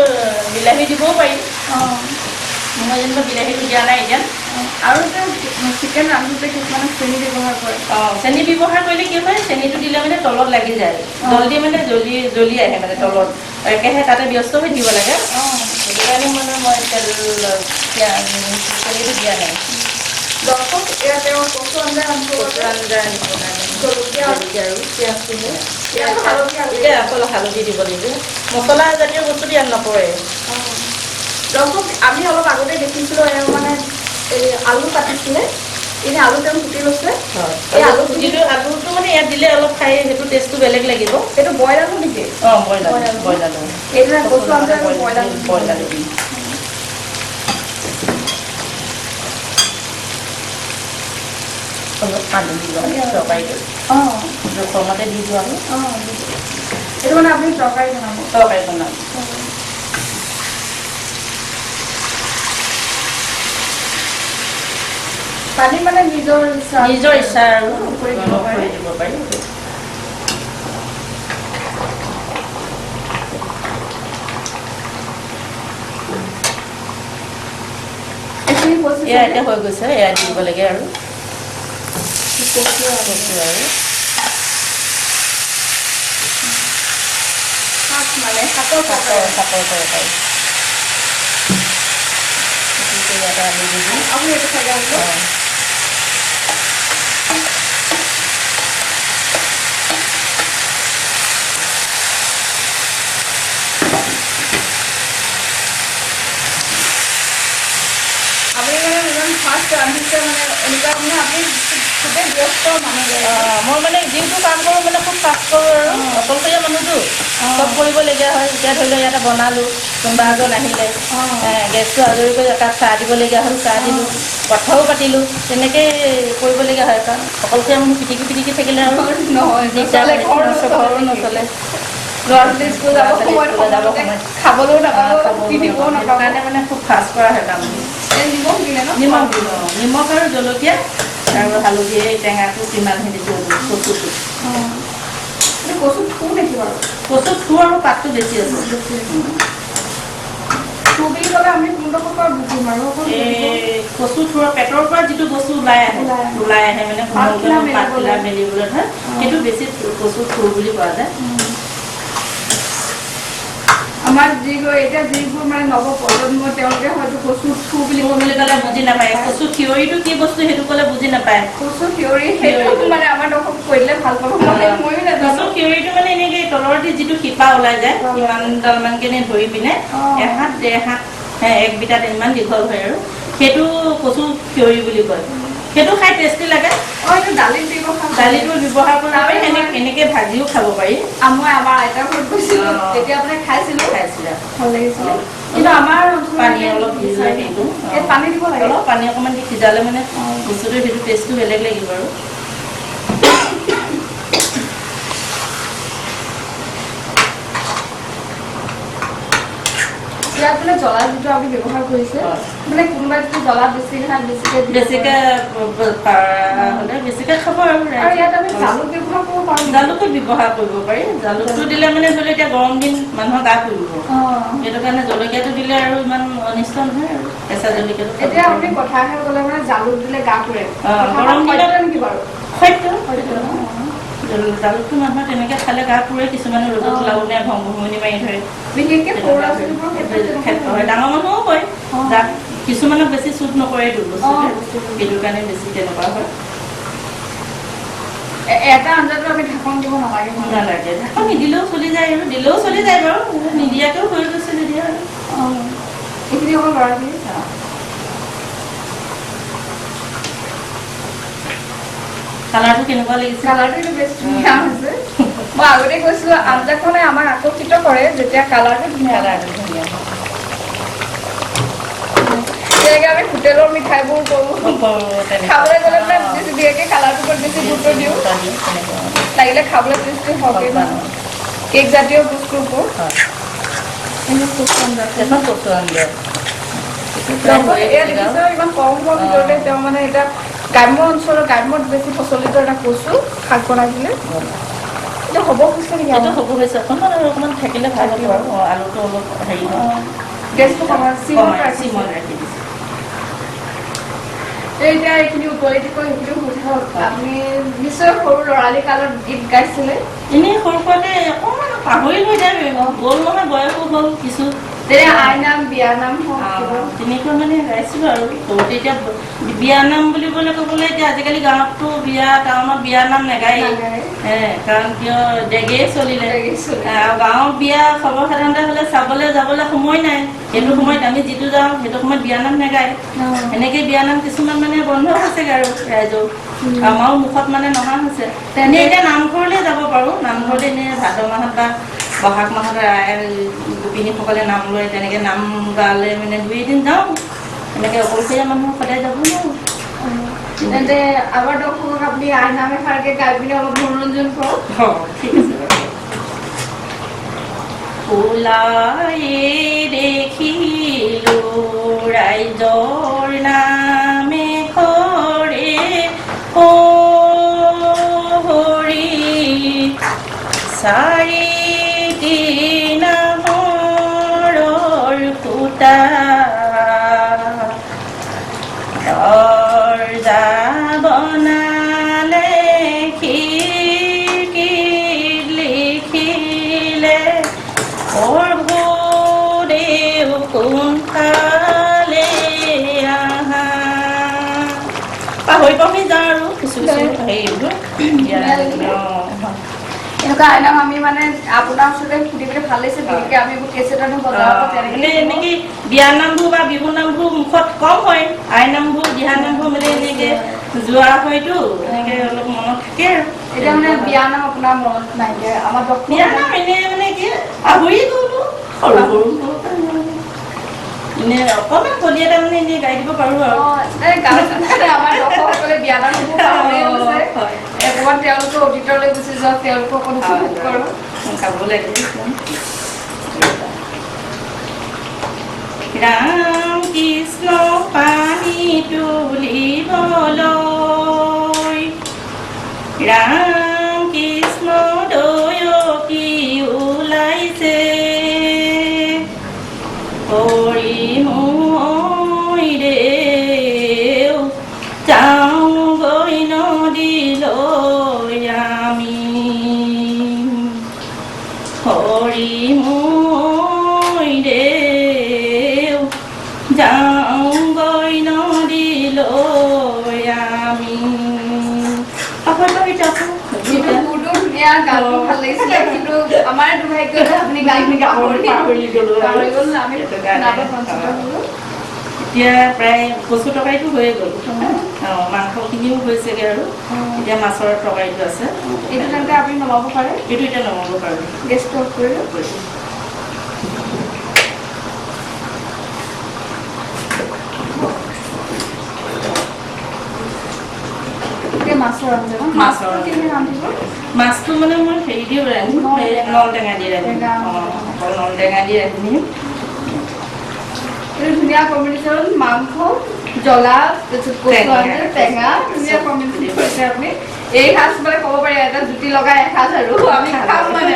বিলাহী দিবও পাৰি। মই যেনিবা বিলাহীটো দিয়া নাই এতিয়া। আৰু চিকেন ৰান্ধোতে কিছুমানে চেনি ব্যৱহাৰ কৰে। চেনি ব্যৱহাৰ কৰিলে কি হয়, চেনিটো দিলে মানে তলত লাগি যায়, জলদি মানে জ্বলি আহে মানে তলত। একেহে তাতে ব্যস্ত হৈ দিব লাগে। সেইটো কাৰণে মানে মই চেনিটো দিয়া নাই। দৰ্শক এয়া তেওঁৰ কচু আঞ্জা বনাবৰ কাৰণে জলকীয়া আৰু পিঁয়াজ দিলোঁ। এতিয়া অকল হালধি দিব লাগিব, মছলা জাতীয় বস্তু ইয়াত নপৰে। দৰ্শক আমি অলপ আগতে দেখিছিলোঁ এওঁ মানে এই আলু কাটিছিলে, এনে আলু তেওঁ কুটি লৈছে। এই আলুটো মানে ইয়াত দিলে অলপ খাই সেইটো টেষ্টটো বেলেগ লাগিব। এইটো বইল আলু নেকি? বইল আলু। এইটো কচু আঞ্জা বইল আলু দিম। অলপ পানী দিব তৰকাৰীটো। জোখমতে দি দিওঁ আমি। এইটো মানে আপুনি তৰকাৰী বনাব? পানী মানে নিজৰ ইচ্ছা আৰু কৰি দিব পাৰি। এয়া এতিয়া হৈ গৈছে, এয়া দিব লাগে আৰু শাকৰ তৰকাৰী। আমি দি দিম। আপুনি এইটো খাই যাব। আপুনি মানে ইমান ফাষ্ট ৰান্ধিছে মানে এনেকুৱা মানে আপুনি খুবেই ব্যস্ত মানুহ। মই মানে যিটো কাম কৰোঁ মানে খুব ফাষ্ট কৰোঁ আৰু অকলশৰীয়া মানুহটো চব কৰিবলগীয়া হয়। এতিয়া ধৰি লওক ইয়াতে বনালোঁ, কোনোবা এজন আহিলে গেছটো আজৰি কৰি একাপ চাহ দিবলগীয়া হ'ল, চাহ দিলোঁ, কথাও পাতিলোঁ, তেনেকৈ কৰিবলগীয়া হয়। কাৰণ অকলশৰীয়া মানুহ পিটিকি থাকিলে আৰু নহয় ঘৰো নচলে। ল'ৰা ছোৱালী স্কুল যাব সময়ত খাবলৈও নাপাব, পিন্ধিবও নাপাব। কাৰণে মানে খুব ফাষ্ট কৰা হয় কাম। নিমখ দিলে ন? নিমখ আৰু জলকীয়া আৰু হালধি টেঙাটো কিমানখিনি দিছোঁ কচুটো। কচু থু নেকি বাৰু? কচু থু আৰু পাতটো বেছি আছে। থু বুলি ক'লে আমি কোনডোখৰ পৰা বুজিম আৰু কচু থুৰ পেটৰ পৰা যিটো বস্তু ওলাই আহে মানে পাতখিলা মেলিবলৈ ধৰে সেইটো বেছি কচু থুৰ বুলি কোৱা যায়। আমাৰ যিবোৰ মানে নৱপ্ৰজন্ম তেওঁলোকে হয়তো কচু থু বুলি ক'লে বুজি নাপায়। কচু থিয়ৰিটো কি বস্তু সেইটো ক'লে বুজি নাপায়। কচু থিয়ৰি সেইটো মানে আমাৰ দৰ্শক কৰিলে ভাল পাব। ময়ো নাজানো। কচু থিয়ৰিটো মানে এনেকে তলৰতে যিটো শিপা ওলাই যায় ইমানডাল মানকে ধৰি পিনে এহাত ডেৰ হাত 1 বিটাত ইমান দীঘল হয় আৰু সেইটো কচু থিয়ৰি বুলি কয়। সেইটো খাই টেষ্টি লাগে। এইটো দালিত দালিটো ব্যৱহাৰ কৰিব পাৰি, এনেকে ভাজিও খাব পাৰি। মই আমাৰ আইতাৰ ঘৰত গৈছিলো তেতিয়া মানে খাইছিলা ভাল লাগিছিল। কিন্তু আমাৰ পানী অলপ ভিজিলে সেইটো পানী দিব লাগে, অলপ পানী অকণমান দি সিজালে মানে বস্তুটো সেইটো টেষ্টটো বেলেগ লাগিব আৰু ইয়াত মানে জ্বলা যিটো আমি ব্যৱহাৰ কৰিছে মানে কোনোবাই যদি জ্বলা বেছিকে খাব আৰু ইয়াত আমি জালুক ব্যৱহাৰ কৰিব পাৰোঁ। জালুকো ব্যৱহাৰ কৰিব পাৰি। জালুকটো দিলে মানে ধৰি লওক এতিয়া গৰম দিন মানুহৰ গা পুৰিব, সেইটো কাৰণে জলকীয়াটো দিলে আৰু ইমান অনিষ্ট নহয় আৰু কেঁচা জলকীয়াটো। এতিয়া আপুনি কথা এষাৰ ক'লে মানে জালুক দিলে গা পুৰে, গৰম দিনত নেকি বাৰু? সত্য জালুকটো মানুহে তেনেকে খালে গা পুৰে। কিছুমানে ৰ'দত ওলাব নে ভংভঙনি মাৰি ধৰে, বিশেষকে সৰু ল'ৰা ছোৱালীবোৰৰ ক্ষেত্ৰত হয়। ডাঙৰ মানুহো হয়, কিছুমানক বেছি চুট নকৰে সেইটো কাৰণে বেছি তেনেকুৱা হয়। এটা আঞ্জাটো আমি ঢাকন দিব নালাগে। ঢাকন নিদিলেও চলি যায় আৰু দিলেও চলি যায় বাৰু, নিদিয়াকেও হৈ গৈছে নিদিয়া আৰু এইখিনি অকল ল'ৰাখিনি কালাৰটো কেনেকুৱা লাগিছে? কালাৰটো বেছ ধুনীয়া হৈছে। মই আগতে কৈছিলো আঞ্জাখনে আমাক আকৰ্ষিত কৰে যেতিয়া কালাৰটো ধুনীয়া। যেনেকৈ আমি হোটেলৰ মিঠাইবোৰ কৰোঁ, খাবলৈ গ'লে মানে বেছি ধুনীয়াকৈ কালাৰটোৰ ওপৰত বেছি গুৰুত্ব দিওঁ, লাগিলে খাবলৈ টেষ্টি হওক। কেক জাতীয় বস্তুবোৰ ইমান কম সময়ৰ ভিতৰতে তেওঁ মানে এতিয়া গ্ৰাম্য অঞ্চলৰ গ্ৰাম্যত বেছি প্ৰচলিত এটা কচু শাক বনাই দিলে এইটো হ'ব হৈছে নেকি? এইটো হ'ব হৈছে অকণমান আৰু অকণমান থাকিলে ভাল হ'ব আৰু আলুটো অলপ হেৰি গেছটো চিমত ৰাখি দিছে। এতিয়া এইখিনি উতলি কৈ সেইখিনি সুধক, আপুনি নিশ্চয় সৰু ল'ৰালি কালত গীত গাইছিলে? এনেই সৰু সুৰাতে অকণমান পাহৰি হৈ যায়, গ'ল নহয় বয়সো হ'ল কিছু। আইনাম বিয়ানাম তেনেকুৱা মানে গাইছিলো আৰু সৰুতে। এতিয়া বিয়ানাম বুলিবলৈ ক'বলৈ এতিয়া আজিকালি গাঁৱততো টাউনত বিয়ানাম নাগায়, কাৰণ কিয় ডেগেই চলিলে। গাঁৱৰ বিয়া সৰ্বসাধাৰণতে হ'লে চাবলৈ যাবলৈ সময় নাই, সেইটো সময়ত আমি যিটো যাওঁ সেইটো সময়ত বিয়ানাম নাগায়। এনেকে বিয়ানাম কিছুমান মানে বন্ধ হৈছেগে আৰু ৰাইজৰ, আমাৰো মুখত মানে নহা হৈছে। তেনে এতিয়া নামঘৰলৈ যাব পাৰো, নামঘৰলৈ এনে ভাদ মাহত বা বহাগ মাহত গোপিনীসকলে নাম লয়, তেনেকে নাম গালে মানে 2 এদিন যাওঁ। এনেকে অকলশৰীয়া মানুহ সদায় যাব নোৱাৰো। তেন্তে আমাৰ দৰ্শকক আপুনি আইনাম এষাৰকে গাই পিনে অলপ মনোৰঞ্জন কৰক। ঠিক আছে বাৰু। ওলাই দেখিলো ৰাইজৰ নামে কৰে হৰি চাৰি নামৰ ফুটা দৰ্জা বনালে খিৰিকীত লিখিলে প্ৰভুদেৱ কোনফালে আহা। পাহৰি পাহৰি যাওঁ আৰু কিছু হেৰিবোৰ। এনেকুৱা আইনাম আমি মানে আপোনাৰ ওচৰতে সুধি পেলাই ভাল লাগিছে, বিশেষকৈ আমি কেছেটানো বজাব এনেকে বিয়া নামবোৰ বা বিহু নামবোৰ মুখত কম হয়, আই নামবোৰ দিহা নামবোৰ মানে এনেকে যোৱা হয়তো এনেকে অলপ মনত থাকে আৰু। এতিয়া মানে বিয়া নাম আপোনাৰ মনত নাইকিয়া, আমাৰ বিয়া নাম এনে মানে কি পাহৰি গ'লো সৰু সৰু এনে অকণমান কলি এটা মানে এনেই গাই দিব পাৰো আৰু। আমাৰ দৰ্শকসকলে বিয়া নাম অকণমান তেওঁলোকে অতীতলৈ গুচি যাওক, তেওঁলোকক অকণ উপভোগ কৰোঁ। গাব লাগে। ৰাম কৃষ্ণ পানী তুলিবলৈ, ৰাম কৃষ্ণ দয় ধুনীয়া গানটো ভাল লাগিছিলে কিন্তু আমাৰ দুৰ্ভাগ্য যে আপুনি গানটো পাহৰি গ'লো আমি নাটক কনচিডাৰ হ'লো এতিয়া প্ৰায় কচু তৰকাৰীটো হৈয়ে গ'ল মাংসখিনিও হৈছেগৈ আৰু এতিয়া মাছৰ তৰকাৰীটো আছে এইটো তেন্তে আপুনি নমাব পাৰে এইটো এতিয়া নমাব পাৰোঁ গেছটো অফ কৰি মাছটো মানে মই হেৰি দিও ৰান্ধিম নল টেঙা দি ৰান্ধিম অকল নল টেঙা দি ৰান্ধিম এইটো ধুনীয়া কম্বিনেশ্যন মাংস জ্বলা টেঙা ধুনীয়া কম্বিনেশ্যন কৰিছে আপুনি এই সাজ মানে ক'ব পাৰি এটা জুতি লগাই এসাঁজ আৰু আমি খাম মানে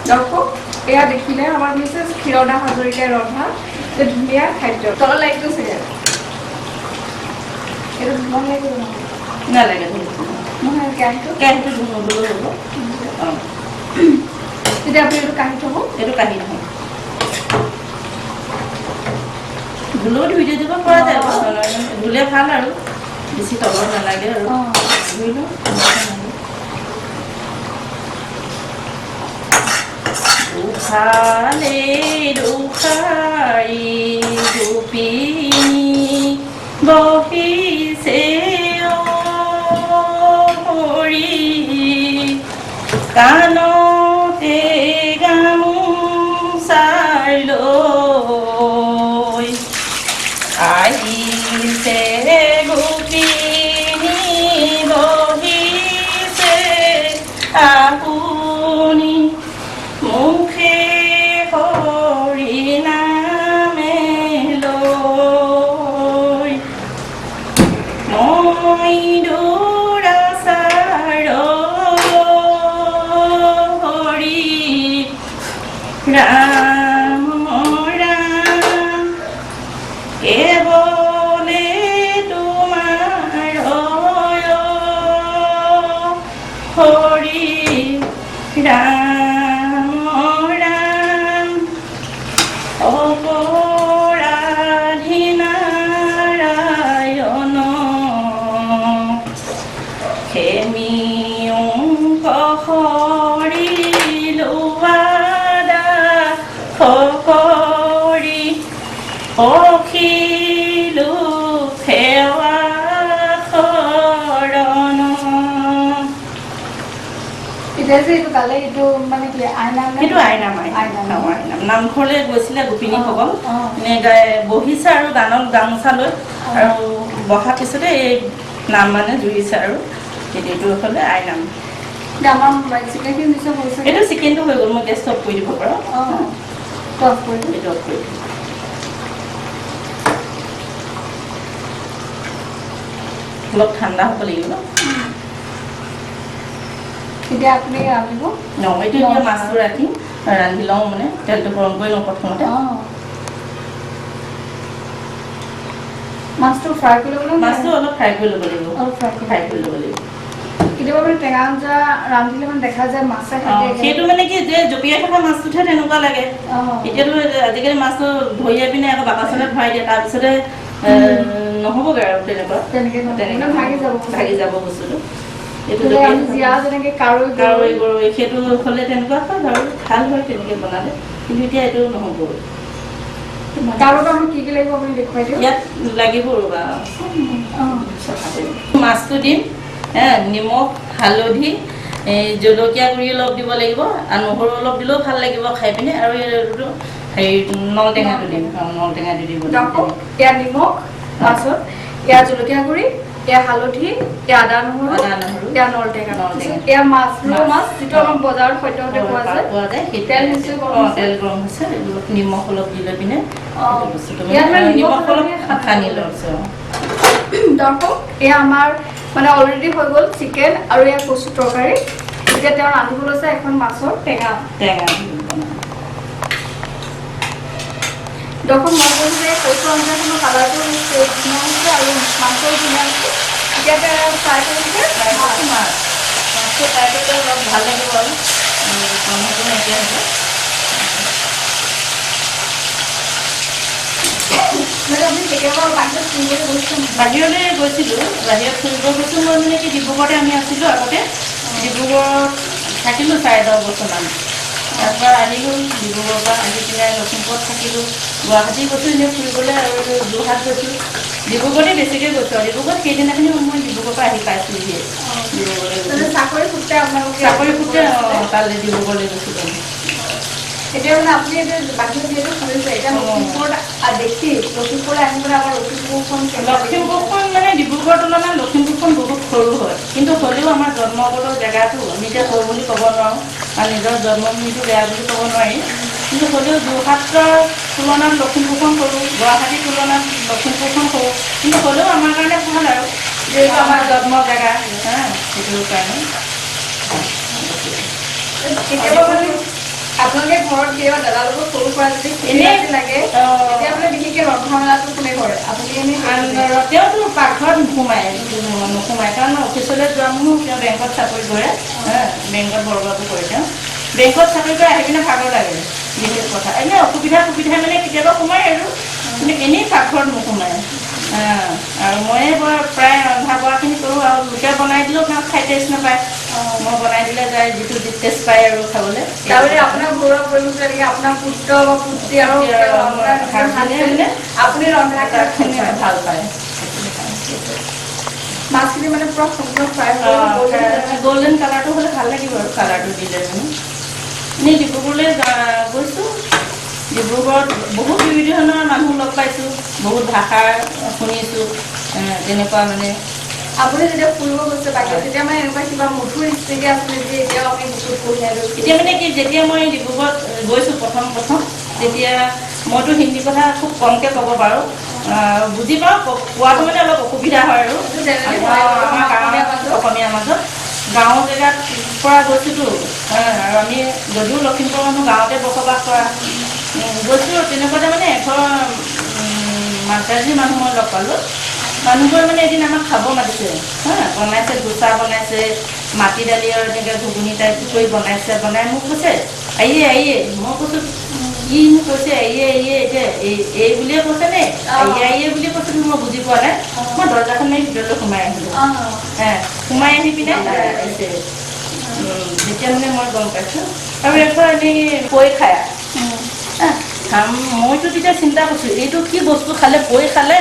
দৰ্শক এয়া দেখিলে আমাৰ মিছেছ ক্ষীৰদা হাজৰিকাই ৰন্ধা যে ধুনীয়া খাদ্য তলত লাইটটো চাগে এইটো ধুনীয়া লাগিব নালাগে নহয় কেৰাহীটো ধুবলৈ হ'ব তেতিয়া আপুনি এইটো কাঢ়ি থ'ব এইটো কাঢ়ি নহয় ধুলেও ধুই দি দিব পৰা যায় ধুলে ভাল আৰু বেছি তলত নালাগে আৰু ধুই লওঁ দুখালে দুখাৰী গোপিনী বহিছে হৰি কাণতে গামোচাই লৈ আহিছে গোপিনী বহিছে আপুনি মুখে হৰি নামে লৈ মই দুৰাচাৰ হৰি ৰাম ৰাম কেৱলে তোমাৰ হৰি ৰাম ৰাম অপৰাধী নাৰায়ণ খেমিও হৰি লোৱাদা কৰি অখিলো সেৱা শৰণ এতিয়া যে এইটো গালে এইটো মানে কি আইনাম সেইটো আইনাম নামঘৰলৈ গৈছিলে গোপিনীসকল বহিছে আৰু গানত গামোচা লৈ আৰু বহাৰ পিছতে এই নাম মানে জুৰিছে আৰু এইটো হ'লে আইনাম এইটো চিকেনটো হৈ গ'ল মই গেছটো অফ কৰি দিব পাৰোঁ এইটো অফ কৰি অলপ ঠাণ্ডা হ'ব লাগিব এতিয়া আপুনি ৰান্ধিব এইটো এতিয়া মাছটো ৰাখিম ৰান্ধি লওঁ মানে তেলটো গৰম কৰি লওঁ প্ৰথমতে মাছটো ফ্ৰাই কৰি ল'ব মাছটো অলপ ফ্ৰাই কৰি ল'ব লাগিব ফ্ৰাই কৰি ল'ব লাগিব কেতিয়াবা মানে টেঙা আঞ্জা ৰান্ধিলে মানে দেখা যায় মাছে সেইটো মানে কি যে জপিয়াই থকা মাছটোহে তেনেকুৱা লাগে এতিয়াতো আজিকালি মাছটো ধৰিয়াই পিনে আকৌ বাকচতে ভৰাই দিয়ে তাৰপিছতে নহ'বগৈ আৰু তেনেকুৱা ভাগি যাব বস্তুটো এইটো কাৰৈ গৰৈ সেইটো হ'লে তেনেকুৱা হয় বাৰু ভাল হয় তেনেকৈ বনালে কিন্তু এতিয়া এইটো নহ'ব ইয়াত লাগিব ৰ'বা মাছটো দিম নিমখ হালধি জলকীয়া গুড়ি অলপ দিব লাগিব আৰু নহৰু অলপ দিলেও ভাল লাগিব খাই পিনে আৰু এইটো হেৰি নল টেঙাটো দিম নল টেঙাটো দিব ইয়াত নিমখ মাছত ইয়াত জলকীয়া গুড়ি এয়া হালধি এয়া আদা নহৰু এয়া নল টেঙা এয়া মাছ যিটো আমাৰ বজাৰত সদ্যহতে পোৱা যায় তেল গৰম হৈছে নিমখ অলপ দি লৈ পিনে নিমখ অলপ সানি লৈছোঁ দৰ্শক এয়া আমাৰ মানে অলৰেডি হৈ গ'ল চিকেন আৰু এয়া কচু তৰকাৰী এতিয়া তেওঁ ৰান্ধিব লৈছে এখন মাছৰ টেঙা দৰ্শক মই কৈছোঁ যে কচু আঞ্জাখনৰ কালাৰটো ধুনীয়া হৈছে আৰু মাছৰ ধুনীয়া হৈছে এতিয়া ফ্ৰাই কৰিছে মাছটো ফ্ৰাই কৰিলে অলপ ভাল লাগিব আৰু নাইকিয়া হ'ব কেতিয়াবা বাহিৰত ফুৰিবলৈ গৈছে? বাহিৰলৈ গৈছিলোঁ, বাহিৰত ফুৰিব গৈছোঁ। মই মানে কি ডিব্ৰুগড়তে আমি আছিলোঁ আগতে, ডিব্ৰুগড়ত থাকিলোঁ 10.5 বছৰমান। তাৰপৰা আহিলোঁ, ডিব্ৰুগড়ৰ পৰা আহি পেলাই লখিমপুৰত থাকিলোঁ, গুৱাহাটী গৈছোঁ এনেই ফুৰিবলৈ, আৰু যোৰহাট গৈছোঁ। ডিব্ৰুগড়তে বেছিকৈ গৈছোঁ আৰু ডিব্ৰুগড়ত সেইদিনাখনি মই ডিব্ৰুগড়ৰ পৰা আহি পাইছোঁহিয়ে। ডিব্ৰুগড়লৈ গৈছোঁ, চাকৰি সূত্ৰে আপোনালোকে চাকৰি সূত্ৰে তালৈ ডিব্ৰুগড়লৈ গৈছিলোঁ। এতিয়া মানে আপুনি বাহিৰত যিহেতু ফুৰিছে, এতিয়া লখিমপুৰত দেখি লখিমপুৰলৈ আহি পেলাই আমাৰ লখিমপুৰখন মানে ডিব্ৰুগড়ৰ তুলনাত লখিমপুৰখন বহুত সৰু হয়, কিন্তু হ'লেও আমাৰ জন্মগত জেগাটো আমি এতিয়া সৰু বুলি ক'ব নোৱাৰোঁ, আৰু নিজৰ জন্মভূমিটো বেয়া বুলি ক'ব নোৱাৰি, কিন্তু হ'লেও যোৰহাটৰ তুলনাত লখিমপুৰখন সৰু, গুৱাহাটীৰ তুলনাত লখিমপুৰখন সৰু, কিন্তু হ'লেও আমাৰ কাৰণে ভাল আৰু যিহেতু আমাৰ জন্ম জেগা, সেইটো কাৰণে। কেতিয়াবা মানে আপোনালোকে ঘৰত কেতিয়াবা দাদাৰ লগত সৰু সুৰা যদি এনেই লাগে, তেতিয়া মানে বিশেষকৈ ৰন্ধা মেলাটো কোনে কৰে? আপুনি এনেই তেওঁতো পাকঘৰত নোসোমায়, কাৰণ অফিচলৈ যোৱা মানুহ, তেওঁ বেংকত চাকৰি কৰে, বেংকত বৰবাবু কৰে, তেওঁ বেংকত চাকৰি কৰি আহি পিনে ভাগৰ লাগে, বিশেষ কথা এনেই অসুবিধা মানে কেতিয়াবা সোমায় আৰু, কিন্তু এনেই পাকঘৰত নোসোমায়। আৰু ময়ে প্ৰায় ৰন্ধা বঢ়াখিনি কৰোঁ, আৰু লোকে বনাই দিলেও তেওঁ খাই টেষ্ট নাপায়, মই বনাই দিলে যায় যিটো টেষ্ট পায় আৰু খাবলৈ। তাৰমানে আপোনাৰ ঘৰুৱা পৰিৱেশটো এনেকৈ আপোনাৰ পুত্ৰ বা পুত্ৰী আৰু আপুনি ৰন্ধা ভাল পায়। মাছখিনি মানে পুৰা সম্পূৰ্ণ ফ্ৰাই গল্ডেন কালাৰটো হ'লে ভাল লাগিব আৰু কালাৰটো দিলে মানে। এনেই ডিব্ৰুগড়লৈ গৈছোঁ, ডিব্ৰুগড়ত বহুত বিভিন্ন ধৰণৰ মানুহ লগ পাইছোঁ, বহুত ভাষা শুনিছোঁ, তেনেকুৱা মানে। আপুনি যেতিয়া ফুৰিব গৈছে বাহিৰত, তেতিয়া মানে এনেকুৱা কিবা মধুৰ স্মৃতি আছিলে যে এতিয়াও আপুনি বহুত কঢ়িয়াই লৈছে? এতিয়া মানে কি, যেতিয়া মই ডিব্ৰুগড়ত গৈছোঁ প্ৰথম তেতিয়া মইতো হিন্দী কথা খুব কমকৈ ক'ব পাৰোঁ, বুজি পাওঁ, কোৱাটো মানে অলপ অসুবিধা হয় আৰু আমাৰ অসমীয়াৰ মাজত গাঁৱৰ জেগাত পৰা গৈছোঁতো, আৰু আমি যদিও লখিমপুৰ মানুহ গাঁৱতে বসবাস কৰা গৈছোঁ, তেনেকুৱাতে মানে এঘৰ মাতাজী মানুহ মই লগ পালোঁ। মানুহবোৰে মানে এদিন আমাক খাব মাতিছে, বনাইছে, দোচা বনাইছে, মাটি দালি আৰু এনেকৈ ঘুগুনি টাইপ কৰি বনাই মোক কৈছে আহিয়ে, মই কৈছোঁ কি মোক কৈছে আহিয়ে, এতিয়া এই বুলিয়ে কৈছে নে আহিয়ে বুলি কৈছে, মই বুজি পোৱা নাই। মই দৰজাখন মাৰি ভিতৰলৈ সোমাই আহিলোঁ, সোমাই আহি পিনে আহিছে, যেতিয়া মানে মই গম পাইছোঁ। আৰু এঘৰ এনেই পৈ খায়, মইতো তেতিয়া চিন্তা কৰিছোঁ এইটো কি বস্তু খালে, পৈ খালে,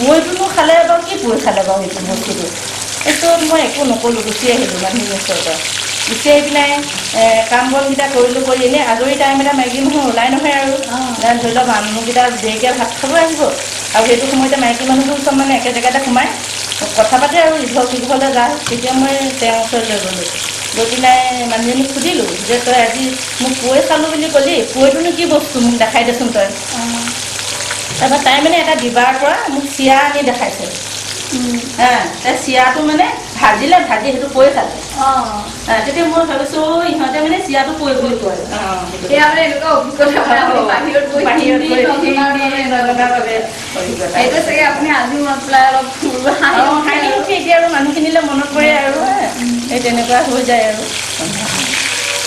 মইটোনো খালে বাৰু কি পৈ খালে বাৰু এইটো বস্তুটো। এইটো মই একো নক'লোঁ, গুচি আহিলোঁ মানুহৰ ওচৰৰ পৰা। গুচি আহি পিনে কাম বনকেইটা কৰিলোঁ, কৰি এনেই আজৰি টাইম এটা মাইকী মানুহ ওলাই নহয় আৰু, ধৰি লওক মানুহকেইটা দেৰিকৈ ভাত খাব আহিব, আৰু সেইটো সময়তে মাইকী মানুহবোৰ চব মানে একে জেগাতে সোমাই কথা পাতে আৰু ইঘৰ সিঘৰলৈ যায়। তেতিয়া মই তেওঁৰ ওচৰলৈ গ'লোঁ, গৈ পেলাই মানুহজনীক সুধিলোঁ যে তই আজি মোক পৈ খালোঁ বুলি ক'লি, পৈটোনো কি বস্তু মোক দেখাই দেচোন তই। তাৰপৰা তাই মানে এটা ডিবাৰ পৰা মোক চিৰা আনি দেখাইছে, তাই চিৰাটো মানে ভাজি সেইটো পৈ খালে। তেতিয়া মই ভাবিছোঁ ইহঁতে মানে চিৰাটো পৈ বুলি কয়। এনেকুৱা অভিজ্ঞতা আপুনি আজি মনত পেলাই অলপ হাঁহি উঠি এতিয়া আৰু মানুহখিনিলৈ মনত পৰে আৰু এই তেনেকুৱা হৈ যায় আৰু।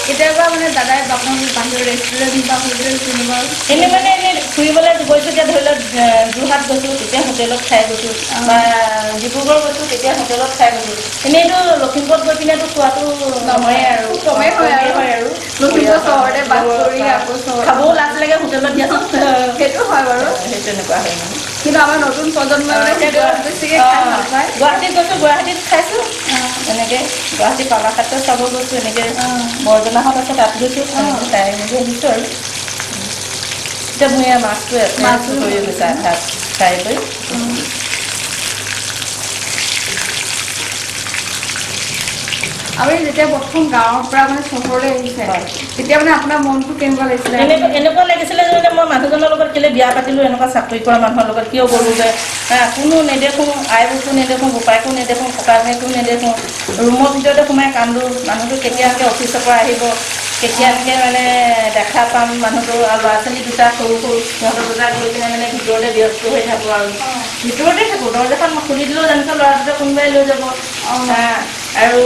কেতিয়াবা মানে দাদাই আপোনালোক বাহিৰৰ ৰেষ্টুৰেণ্ট বা হোটেল কোনোবা এনেই মানে এনেই ফুৰিবলৈ গৈছোঁ, এতিয়া ধৰি লওক যোৰহাট গৈছোঁ তেতিয়া হোটেলত খাই গৈছোঁ, বা ডিব্ৰুগড় গৈছোঁ তেতিয়া হোটেলত খাই গৈছোঁ। এনেইতো লখিমপুৰত গৈ পিনেতো খোৱাটো নহয়েই আৰু, কমেই হয় আৰু লখিমপুৰ চহৰতে বাস কৰি খাবও লাজ লাগে হোটেলত দিয়াচোন, সেইটো হয় বাৰু, সেই তেনেকুৱা হয় মানে। কিন্তু আমাৰ নতুন প্ৰজন্মই বেছিকৈ খাই ভাল পায়। গুৱাহাটীত গৈছোঁ, গুৱাহাটীত খাইছোঁ এনেকৈ, গুৱাহাটী কলাক্ষেত্ৰ চাব গৈছোঁ, এনেকৈ বৰজনাহঁত আছে তাত গৈছোঁ, চাই মেলি আহিছোঁ আৰু। এতিয়া মোৰ ইয়াৰ মাছটো আছে কৰি গৈছে আধা ফ্ৰাই কৰি। আপুনি যেতিয়া প্ৰথম গাঁৱৰ পৰা মানে চহৰলৈ আহিছে, তেতিয়া মানে আপোনাৰ মনটো কেনেকুৱা লাগিছিলে? এনেকুৱা লাগিছিলে যে মই মানুহজনৰ লগত কেলৈ বিয়া পাতিলোঁ, এনেকুৱা চাকৰি কৰা মানুহৰ লগত কিয় গ'লোঁ যে, কোনো নেদেখোঁ, আইবোকো নেদেখোঁ, বোপাইকো নেদেখোঁ, ককাকো নেদেখোঁ, ৰুমৰ ভিতৰতে সোমাই কান্দোঁ, মানুহটো কেতিয়াকৈ অফিচৰ পৰা আহিব, কেতিয়াকৈ মানে দেখা পাম মানুহটো, আৰু ল'ৰা ছোৱালী দুটা সৰু সিহঁতৰ দুটা গৈ পিনে মানে ভিতৰতে ব্যস্ত হৈ থাকোঁ আৰু ভিতৰতে থাকোঁ, দৰজাখন খুলি দিলেও যেনেকৈ ল'ৰা দুটা কোনোবাই লৈ যাব। আৰু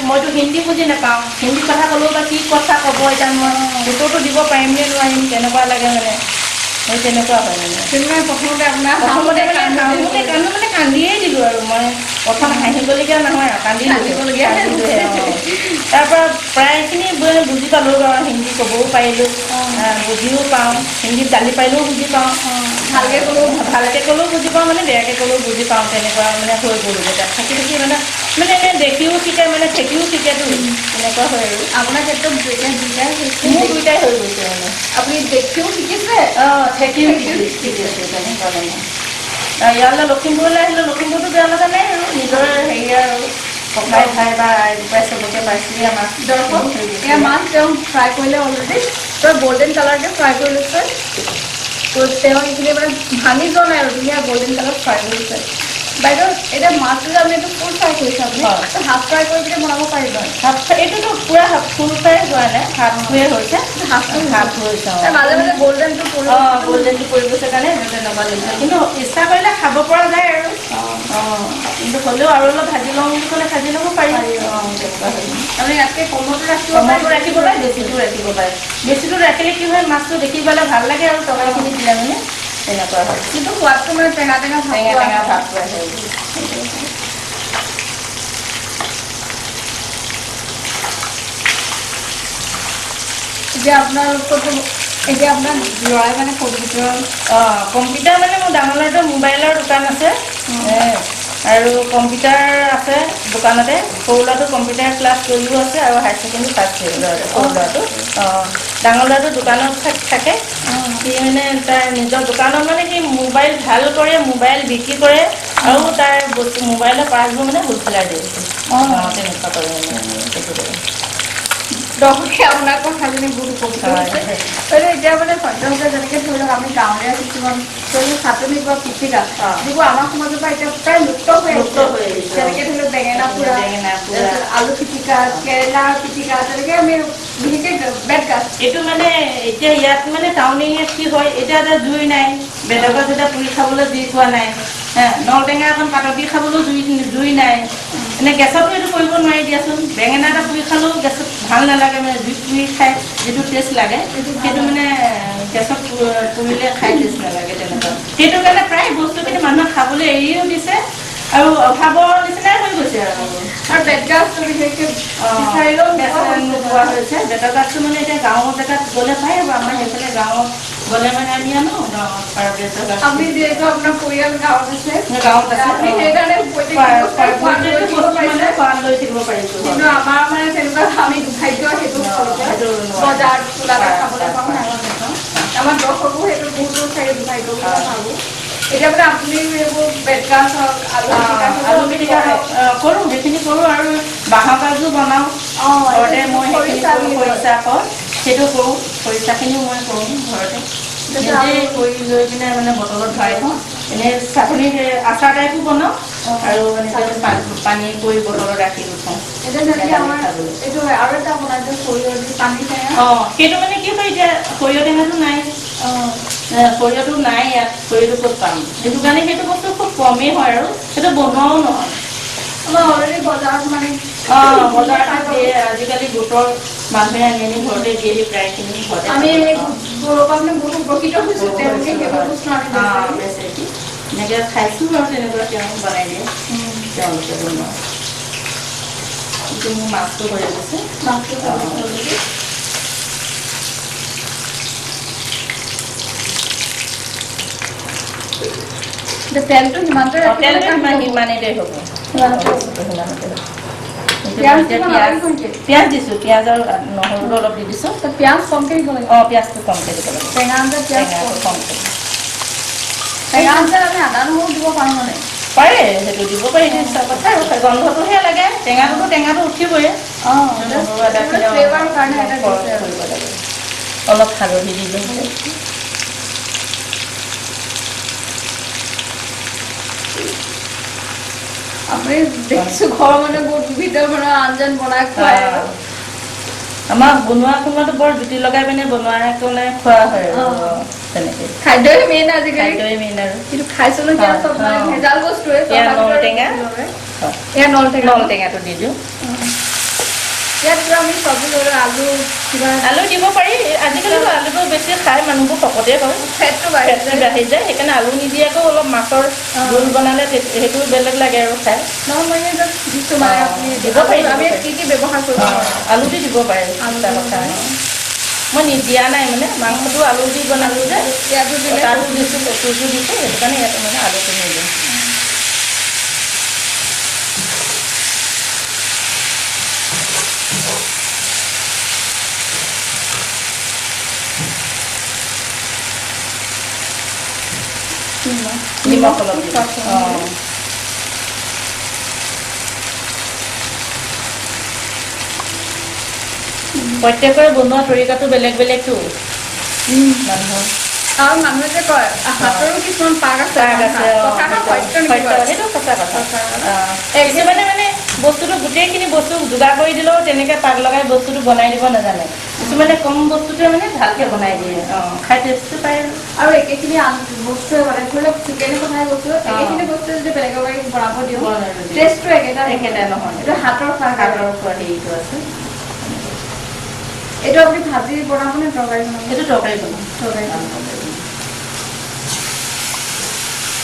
মইতো হিন্দী বুজি নাপাওঁ, হিন্দী কথা ক'লেও বা কি কথা ক'ব, এতিয়া মই উত্তৰটো দিব পাৰিম নে নোৱাৰিম তেনেকুৱা লাগে মানে। সেই তেনেকুৱা হয় মানে প্ৰথমতে আপোনাৰ মানে কান্দিয়ে দিলোঁ আৰু মই প্ৰথম হাঁহিবলগীয়া নহয় আৰু কান্দিবলগীয়া তাৰপৰা প্ৰায়খিনি বুজি পালোঁ বাৰু হিন্দী ক'বও পাৰিলোঁ বুজিও পাওঁ হিন্দীত গালি পাৰিলেও বুজি পাওঁ ভালকৈ ক'লেও বুজি পাওঁ মানে বেয়াকৈ ক'লেও বুজি পাওঁ তেনেকুৱা মানে হৈ গ'ল এতিয়া থাকি থাকি মানে এনেই দেখিও শিকে মানে থেকিও শিকেতো তেনেকুৱা হয় আৰু আপোনাৰ ক্ষেত্ৰত মোৰ দুইটাই হৈ গৈছে মানে আপুনি দেখিও শিকিছে থেকিও শিকিছে তেনেকুৱা মানে ইয়ালৈ লখিমপুৰলৈ আহিলোঁ লখিমপুৰতো বেয়া লগা নাই আৰু নিজৰ হেৰি আৰু ককাই খাই বা প্ৰায় চবকে পাইছিলেই আমাৰ দৰ্শক এয়া মাছ তেওঁ ফ্ৰাই কৰিলে অলৰেডি তই গল্ডেন কালাৰকে ফ্ৰাই কৰি লৈছে তো তেওঁ এইখিনি মানে ভাঙি যোৱা নাই আৰু ধুনীয়া গল্ডেন কালাৰ ফ্ৰাই কৰিছে বাইদেউ এতিয়া মাছটো যে আপুনি এইটো ফুল ফ্ৰাই কৰিছে আপুনি হাফ ফ্ৰাই কৰি কিনে বনাব পাৰিব এইটোতো পুৰা ফুল ফ্ৰাই হোৱা নাই হাফটোৱে হৈছে হাফটো হৈছে মাজে মাজে গল্ডেনটো গল্ডেনটো পৰি গৈছে কাৰণে তেনেকুৱা লাগিছে কিন্তু ইচ্ছা কৰিলে খাব পৰা যায় আৰু কিন্তু হ'লেও আৰু অলপ ভাজি লওঁ বুলি ক'লে ভাজি ল'ব পাৰি আপুনি ইয়াতকৈ কমতো ৰাখিব পাৰে বেছিটো ৰাখিব পাৰে বেছিটো ৰাখিলে কি হয় মাছটো দেখি পেলাই ভাল লাগে আৰু তৰকাৰীখিনি দিলে মানে তেনেকুৱা হয় কিন্তু সোৱাদটো মানে টেঙা টেঙা ভাৱটো আহে এতিয়া আপোনালোকতো এতিয়া আপোনাৰ ল'ৰাই মানে কম্পিউটাৰ মানে মোৰ ডাঙৰ ল'ৰাটোৰ মোবাইলৰ দোকান আছে আৰু কম্পিউটাৰ আছে দোকানতে সৰু ল'ৰাটো কম্পিউটাৰ ক্লাছ কৰিও আছে আৰু হায়াৰ ছেকেণ্ডেৰী ফাৰ্ষ্ট ইয়েৰ সৰু ল'ৰাটো ডাঙৰ ল'ৰাটো দোকানত থাকে সি মানে তাৰ নিজৰ দোকানত মানে কি মোবাইল ভাল কৰে মোবাইল বিক্ৰী কৰে আৰু তাৰ বস্তু মোবাইলৰ পাৰ্টবোৰ মানে হ'লচেলাৰ দিয়ে তেনেকুৱা কৰে সেইটো কৰে দৰ্শকে আপোনাৰ কথাখিনি বহুত উপকৃত হৈছে এতিয়া মানে সদ্যহতে যেনেকৈ ধৰি লওক আমি গাঁৱলীয়া কিছুমান চাটনি বা পিটিকা যিবোৰ আমাৰ সমাজৰ পৰা এতিয়া প্ৰায় লুপ্ত হৈ আহিছে যেনেকৈ ধৰি লওক বেঙেনা পোৰা আলু পিটিকা কেৰেলাৰ পিটিকা তেনেকৈ আমি বিশেষকৈ বেতগাজ এইটো মানে এতিয়া ইয়াত মানে টাউন এৰিয়াত কি হয় এতিয়া জুই নাই বেলেগত যেতিয়া পুৰি খাবলৈ জুই পোৱা নাই নলটেঙা এখন পাতত দি খাবলৈও জুই নাই এনে গেছতো এইটো কৰিব নোৱাৰি দিয়াচোন বেঙেনা এটা পুৰি খালেও গেছত ভাল নালাগে মানে জুইত পুৰি খাই যিটো টেষ্ট লাগে সেইটো মানে গেছত পুৰিলে খাই টেষ্ট নালাগে তেনেকুৱা সেইটো কাৰণে প্ৰায় বস্তুখিনি মানুহক খাবলৈ এৰিও দিছে আৰু অভাৱৰ নিচিনাই হৈ গৈছে আৰু বেতগাজটো বিশেষকৈ নোপোৱা হৈছে বেতগাজটো মানে এতিয়া গাঁৱৰ জেগাত গ'লে পায় আৰু আমাৰ সেইফালে গাঁৱত গ'লে মানে আমি আনো গাঁৱত আপুনি যিহেতু আপোনাৰ পৰিয়াল গাঁৱত আছে সোৱাদ লৈ থাকিব পাৰিছোঁ কিন্তু আমাৰ মানে তেনেকুৱা আমি দুৰ্ভাগ্য সেইটো বজাৰত খোলাকে খাবলৈ পাওঁ আমাৰ দৰ্শকো সেইটো বহুতো চাগে দুৰ্ভাগ্য বুলি ভাবোঁ এতিয়া মানে আপুনি এইবোৰ বেতগাজ হওক আলু পিটিকা কৰোঁ সেইখিনি কৰোঁ আৰু বাঁহৰ গাজো বনাওঁ ঘৰতে মই সেইখিনি খৰিচা কওঁ সেইটো কৰোঁ খৰিচাখিনিও মই কৰোঁ ঘৰতে নিজেই কৰি লৈ পিনে মানে বটলত ভৰাই থওঁ এনেই চাটনি আচাৰ টাইপো বনাওঁ আৰু এনেকৈ পানী কৰি বটলত ৰাখি থওঁ সেইটো মানে কি হয় এতিয়া সৰিয়হ টেঙাটো নাই সৰিয়হটো নাই ইয়াত সৰিয়হটো ক'ত পাম সেইটো কাৰণে সেইটো বস্তু খুব কমেই হয় আৰু সেইটো বনোৱাও নহয় বজাৰত মানে বজাৰত দিয়ে আজিকালি গোটৰ মানুহে আনি ঘৰতে দিয়ে প্ৰায়খিনি ঘৰতে আমি বহুত উপকৃত হৈছোঁ তেওঁলোকে সেইবোৰ বস্তু আনি এনেকৈ খাইছোঁ আৰু তেনেকুৱা তেওঁ বনাই দিয়ে তেওঁলোকে বনোৱা মোৰ মাছটো হৈ গৈছে তেলটো সিমানতে সিমানেই হ'ব পিঁয়াজ দিছোঁ পিঁয়াজ আৰু নহৰু অলপ দি দিছোঁ পিঁয়াজ কমকৈ দিব লাগে পিঁয়াজটো কমকৈ দিব লাগে টেঙা আঞ্জাত কমকৈ টেঙা আঞ্জাত আমি আদা নহৰু দিব পাৰোঁ মানে পাৰে সেইটো দিব পাৰি ইচ্ছা কথা আৰু গন্ধটোহে লাগে টেঙাটো উঠিবই অলপ হালধি দি দিওঁ আমি দেখিছোঁ ঘৰৰ মানে বহুত বিভিন্ন ধৰণৰ আঞ্জান বনাই খুৱাই আমাৰ বনোৱা সময়তো বৰ জুতি লগাই পিনে বনোৱা কাৰণে খোৱা হয় আৰু তেনেকৈ খাদ্যই মেইন আজিকালি খাদ্যই মেইন আৰু কিন্তু খাইছিলোঁ চব মানে ভেজাল বস্তুৱে নলটেঙাটো দি দিওঁ ইয়াত কিবা আমি চব্জি ল'লে আলু কিবা আলু দিব পাৰি আজিকালি আলুটো বেছি বেছি খাই মানুহবোৰ শকতে হয় ফেটটো বাঢ়ি যায় সেইকাৰণে আলু নিদিয়াকৈ অলপ মাছৰ জোল বনালে সেইটো বেলেগ লাগে আৰু খাই নহয় মই জাষ্ট দিছোঁ মানে আপুনি দিব পাৰি আমি কি ব্যৱহাৰ কৰিব আলু দি দিব পাৰে কথা মই দিয়া নাই মানে মাংসটো আলু দি বনালোঁ যে ইয়াতো দিলে তাতো দিছোঁ কচুটো দিছোঁ সেইটো কাৰণে ইয়াতে মানে আলুটো নিদিওঁ নিমখ অলপ প্ৰত্যেকৰে বনোৱা তৰিকাটো বেলেগ বেলেগটো মানুহৰ আৰু মানুহে যে কয় হাতৰো কিছুমান পাক আছে সেইটো সঁচা কথা কিছুমানে মানে বস্তুটো গোটেইখিনি বস্তু যোগাৰ কৰি দিলেও তেনেকৈ পাক লগাই বস্তুটো বনাই দিব নাজানে কিছুমানে কম বস্তুটোৱে মানে ভালকৈ বনাই দিয়ে খাই টেষ্টটো পায় আৰু একেখিনি বস্তুৱে বনাই ধৰি লওক চিকেনৰ কথাই কৈছোঁ একেখিনি বস্তু যদি বেলেগৰ বনাব দিওঁ টেষ্টটো একেটা নহয় এইটো হাতৰ খোৱা হেৰিটো আছে এইটো আপুনি ভাজি বনাব নে তৰকাৰী বনাব সেইটো তৰকাৰী বনাম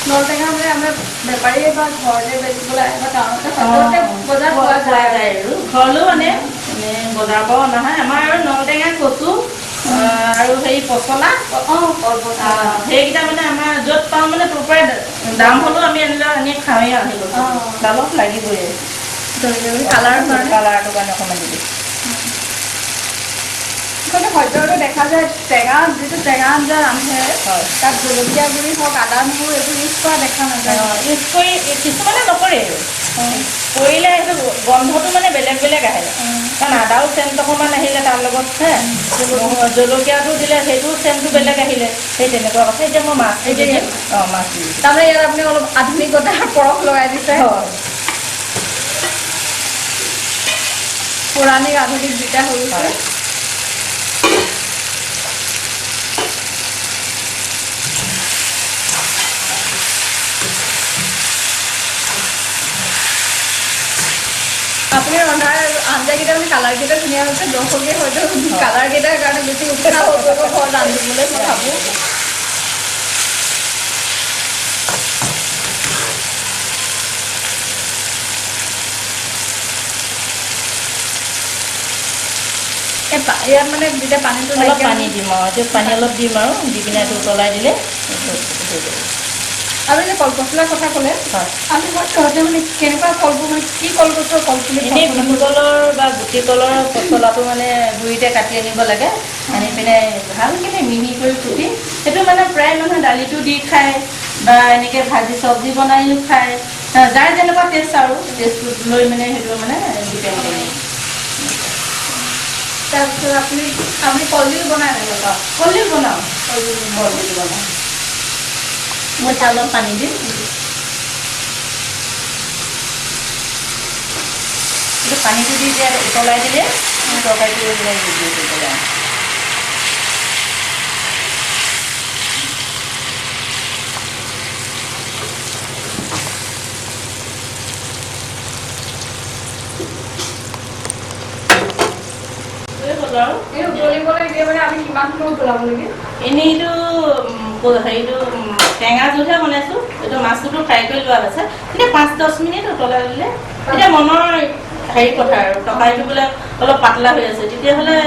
নলটেঙা মানে আমাৰ বেপাৰীয়ে বা ঘৰতে বেচিবলৈ আহে বা টাউনতে বজাৰ পোৱা যায় আৰু ঘৰলৈও মানে বজাৰৰ পৰা অনা হয় আমাৰ আৰু নলটেঙা কচু আৰু হেৰি পচলা সেইকেইটা মানে আমাৰ য'ত পাওঁ মানে তোৰ পৰাই দাম হ'লেও আমি আনি খাওঁৱেই আহিব দালত লাগিবই কালাৰটোৰ কাৰণে অকণমান দিবি সদ্যহতে দেখা যায় টেঙা যিটো টেঙা আঞ্জা ৰান্ধে তাত জলকীয়া গুড়ি হওক আদা নহৰু এইবোৰ ইউজ কৰা দেখা নাযায় ইউজ কৰি কিছুমানে নকৰে কৰিলে সেইটো গন্ধটো মানে বেলেগ বেলেগ আহে কাৰণ আদাও চেণ্ট অকণমান আহিলে তাৰ লগত জলকীয়াটো দিলে সেইটো চেণ্টটো বেলেগ আহিলে সেই তেনেকুৱা কথা এতিয়া মই মাছ দিম মাছ দিম তাৰমানে ইয়াত আপুনি অলপ আধুনিকতাৰ পৰশ লগাই দিছে পৌৰাণিক আধুনিক দুইটা হৈ গৈছে আপুনি ৰন্ধাৰ আঞ্জাকেইটা মানে কালাৰকেইটা ধুনীয়া হৈছে দৰ্শকে হয়তো কালাৰকেইটাৰ কাৰণে বেছি উৎসাহ হৈ পৰিব ঘৰত ৰান্ধিবলৈ মই ভাবোঁ ইয়াত মানে যেতিয়া পানীটো অলপ পানী দিম আৰু পানী অলপ দিম আৰু দি কিনে এইটো উতলাই দিলে আৰু যে কলপচলাৰ কথা ক'লে আমি ঘৰতে মানে কেনেকুৱা কলবোৰ মানে কি কলগছৰ কলপুলি এনেই ভীমকলৰ বা গুটি কলৰ পচলাটো মানে গুৰিতে কাটি আনিব লাগে আনি পিনে ভালকৈ মিহি কৰি কুটি সেইটো মানে প্ৰায় মানুহে দালিটো দি খায় বা এনেকৈ ভাজি চব্জি বনাইও খায় যাৰ যেনেকুৱা টেষ্ট আৰু টেষ্টটো লৈ মানে সেইটো মানে ডিপেণ্ড কৰে তাৰপিছত আপুনি কলডিল বনাই কলডিল বনাওঁ মই অলপ পানী দিম পানীটো দি দিয়া উতলাই দিলে তৰকাৰীটো উতলাই এনেইটো হেৰিটো টেঙা জোলহে বনাইছোঁ এইটো মাছটো ফ্ৰাই কৰি লোৱা হৈছে এতিয়া 5-10 মিনিট উতলাই দিলে এতিয়া মনৰ হেৰি কথা আৰু তৰকাৰীটো বোলে অলপ পাতলা হৈ আছে তেতিয়াহ'লে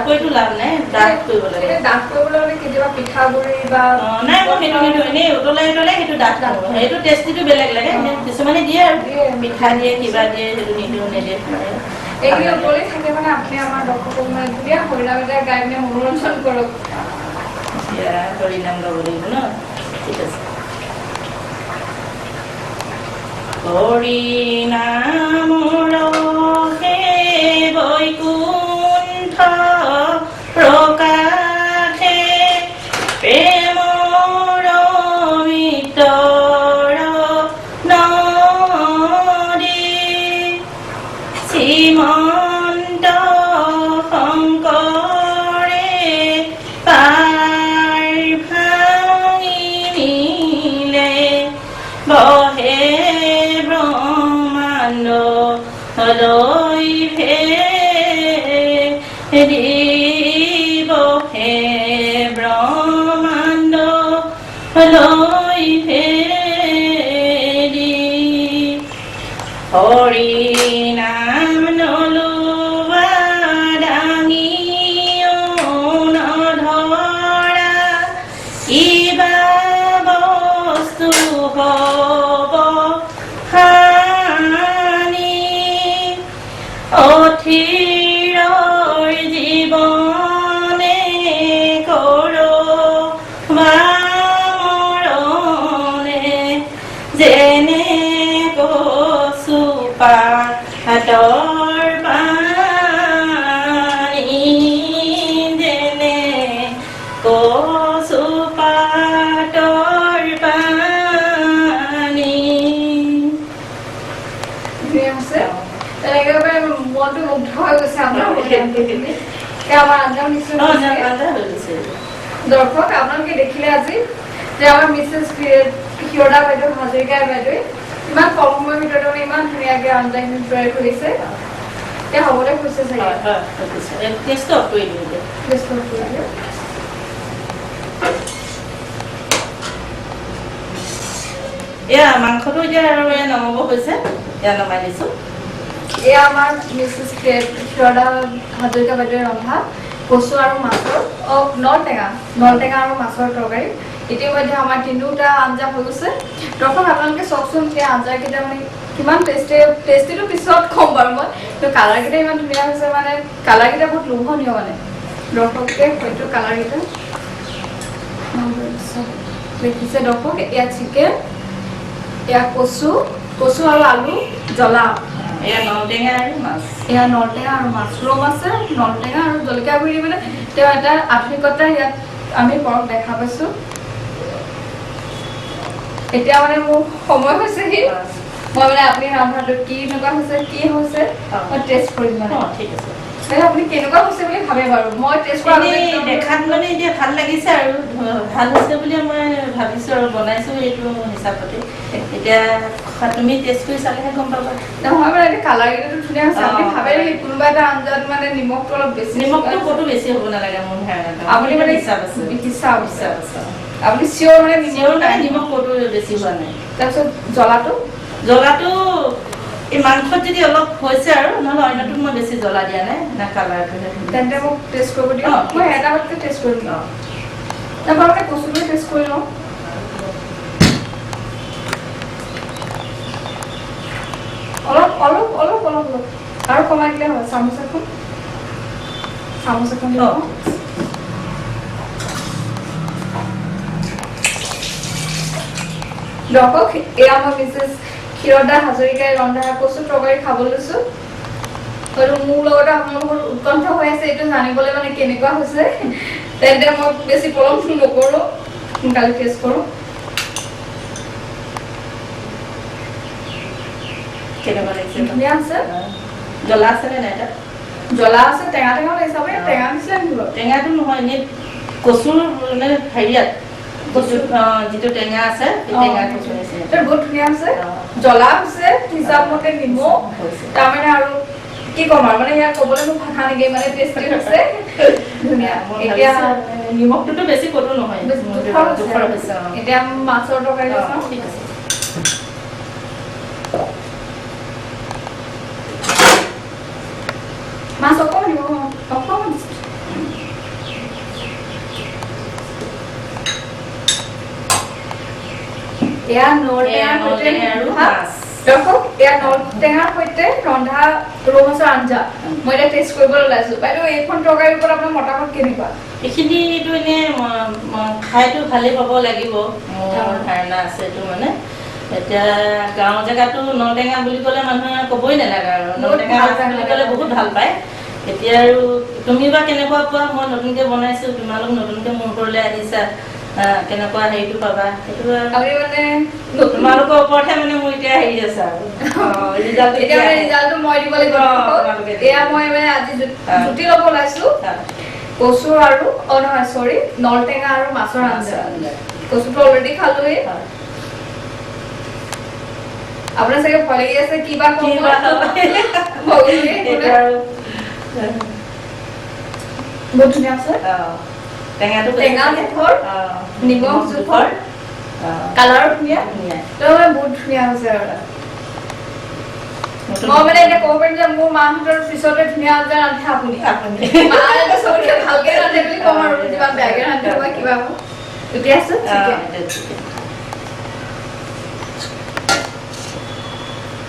কৈতো লাভ নাই ডাঠ কৰিব লাগে ডাঠ কৰিবলৈ হ'লে কেতিয়াবা পিঠাগুড়ি বা নাই মই সেইটো নিদিওঁ এনেই উতলাই সেইটো ডাঠ সেইটো টেষ্টিটো বেলেগ লাগে কিছুমানে দিয়ে আৰু পিঠা দিয়ে কিবা দিয়ে সেইটো নিদিওঁ নিদিয়ে এইখিনি উতলি থাকে মানে আপুনি আমাৰ দৰ্শকক মানে ধুনীয়া হৰিনাম এটা গাই পিনে মনোৰঞ্জন কৰক এতিয়া হৰিনাম গাব লাগিব ন ঠিক আছে হৰিনাম ৰসে বৈকুণ্ঠ প্ৰকাশে প্ৰেমৰ ভিতৰ নদী শ্ৰীমন্ত শংকৰে পাৰ ভাঙি নিলে বহে ব্ৰহ্মাণ্ড ব্ৰহ্মাণ্ড লৈ ফেৰি হৰি নাম নলোৱা দাঙি নধৰা কিবা বস্তু হ'ব হানি অথিৰ জীৱনে কৰবাৰণে যেনে কচু পাতৰ পানী যেনে কচু পাতৰ পানী একেবাৰে মনটো মুগ্ধ হৈ গৈছে আমাৰ আঞ্জা নিশ্চয় দৰ্শক আপোনালোকে দেখিলে আজি যে আমাৰ মিছেছ শিৰদা বাইদেউ হাজৰিকা বাইদেৱে ইমান কম সময়ৰ ভিতৰতে ইমান ধুনীয়াকৈ আঞ্জাখিনি তৈয়াৰ কৰিছে এতিয়া হ'বলৈ খুজিছে চাগে এয়া মাংসটো এতিয়া আৰু নমাব হৈছে এয়া নমাই দিছোঁ এয়া আমাৰ মিছেছ শিৰদা হাজৰিকা বাইদেৱে ৰন্ধা কচু আৰু মাছৰ নলটেঙা আৰু মাছৰ তৰকাৰী ইতিমধ্যে আমাৰ তিনিওটা আঞ্জা হৈ গৈছে দৰ্শক আপোনালোকে চাওকচোন সেই আঞ্জাকেইটা মানে কিমান টেষ্টিটো পিছত ক'ম বাৰু মই কিন্তু কালাৰকেইটা ইমান ধুনীয়া হৈছে মানে কালাৰকেইটা বহুত লোভনীয় মানে দৰ্শকে হয়তো কালাৰকেইটা দেখিছে দৰ্শক এয়া চিকেন এয়া কচু আৰু আলু জ্বলা এয়া নলটেঙা আৰু মাছ ৰৌ আছে নলটেঙা আৰু জলকীয়া গুড়ি দি মানে তেওঁ এটা আধুনিকতা ইয়াত আমি পৰক দেখা পাইছো এতিয়া মানে মোৰ সময় হৈছেহি মই মানে আপুনি ৰান্ধাটো কি এনেকুৱা হৈছে কি হৈছে মই টেষ্ট কৰিম মানে ঠিক আছে আপুনি কেনেকুৱা হৈছে বুলি ভাবে বাৰু মই টেষ্ট কৰা দেখাত মানে এতিয়া ভাল লাগিছে আৰু ভাল হৈছে বুলি মই ভাবিছোঁ আৰু বনাইছোঁ এইটো হিচাপতে এতিয়া তুমি টেষ্ট কৰি চালেহে গম পাবা নহয় মানে এতিয়া কালাৰকেইটাটো ধুনীয়া হৈছে আপুনি ভাবে কোনোবা এটা আঞ্জাত মানে নিমখটো অলপ বেছি নিমখটো ক'তো বেছি হ'ব নালাগে মোৰ ধাৰণাত আপুনি মানে হিচাপ আছে আপুনি চিয়ৰ মানে নিমখ ক'তো বেছি হোৱা নাই তাৰপিছত জ্বলাটো এই মাংসত যদি অলপ হৈছে আৰু নহ'লে অন্যটোত মই বেছি জ্বলা দিয়া নাই না কালাৰটোহে তেন্তে মোক টেষ্ট কৰিব দিয়ক মই এটা বাটতে টেষ্ট কৰি লওঁ তাৰপৰা মানে কচুটো টেষ্ট কৰি লওঁ অলপ আৰু কমাই দিলে হয় চামুচ এখন দিব দৰ্শক এয়া মই মিছেছ শিৰদা হাজৰিকাই ৰন্ধা কচু তৰকাৰী খাব লৈছোঁ হয়তো মোৰ লগতে আপোনালোকৰ উৎকণ্ঠ হৈ আছে এইটো জানিবলৈ মানে কেনেকুৱা হৈছে তেন্তে মই বেছি পলম নকৰোঁ সোনকালে টেষ্ট কৰোঁ কেনেকুৱা লাগিছে ধুনীয়া আছে জ্বলা আছেনে নাই তাত জ্বলা আছে টেঙা হিচাপে টেঙা নিচিনা নিব টেঙাটো নহয় এনেই কচুৰ মানে হেৰিয়াত যিটো টেঙা আছে বহুত ধুনীয়া আছে জ্বলা হৈছে হিচাপ মতে নিমখ তাৰমানে আৰু কি ক'ম আৰু মানে ইয়াত ক'বলৈ মোৰ ভাষা নেকি মানে টেষ্টি হৈছে ধুনীয়া এতিয়া নিমখটোতো বেছি ক'তো নহয় এতিয়া মাছৰ তৰকাৰী ঠিক আছে মাছ অকণমান দিব অকণমান এয়া নলটেঙাৰ সৈতে ৰন্ধা ৰৌ মাছৰ আঞ্জা মই এতিয়া টেষ্ট কৰিবলৈ ওলাইছো বাইদেউ এইখন তৰকাৰীৰ ওপৰত আপোনাৰ মতামত কেনেকুৱা এইখিনিটো এনেই খাইতো ভালেই পাব লাগিব মোৰ ধাৰণা আছে এইটো মানে এতিয়া গাঁও জেগাতো নলটেঙা বুলি ক'লে মানুহে ক'বই নালাগে আৰু নলটেঙা বুলি ক'লে বহুত ভাল পায় এতিয়া আৰু তুমি বা কেনেকুৱা পোৱা মই নতুনকৈ বনাইছোঁ তোমালোক নতুনকৈ মোৰ ঘৰলৈ আহিছা কেনেকুৱা হেৰিটো পাবা সেইটো মানে তোমালোকৰ ওপৰতহে মানে মোৰ এতিয়া হেৰি আছে আৰু ৰিজাল্টটো মই দিব লাগিব এয়া মই মানে আজি জুতি ল'ব ওলাইছো কচু আৰু নহয় চৰি নলটেঙা আৰু মাছৰ আঞ্জা কচুটো অলৰেডি খালোৱেই আপোনাৰ চাগে ভয় লাগি আছে কিবা বহুত ধুনীয়া আছে টেঙাটো টেঙা জোখৰ নিমখ জোখৰ কালাৰ ধুনীয়া তো বহুত ধুনীয়া হৈছে আৰু মই মানে এটা ক'ব পাৰিম যে মোৰ মাহঁতৰ পিছতে ধুনীয়া আঞ্জা ৰান্ধে আপুনি মায়ে চবতকে ভালকে ৰান্ধে বুলি ক'ম আৰু যিমান বেয়াকে ৰান্ধে বা কিবা এতিয়া আছে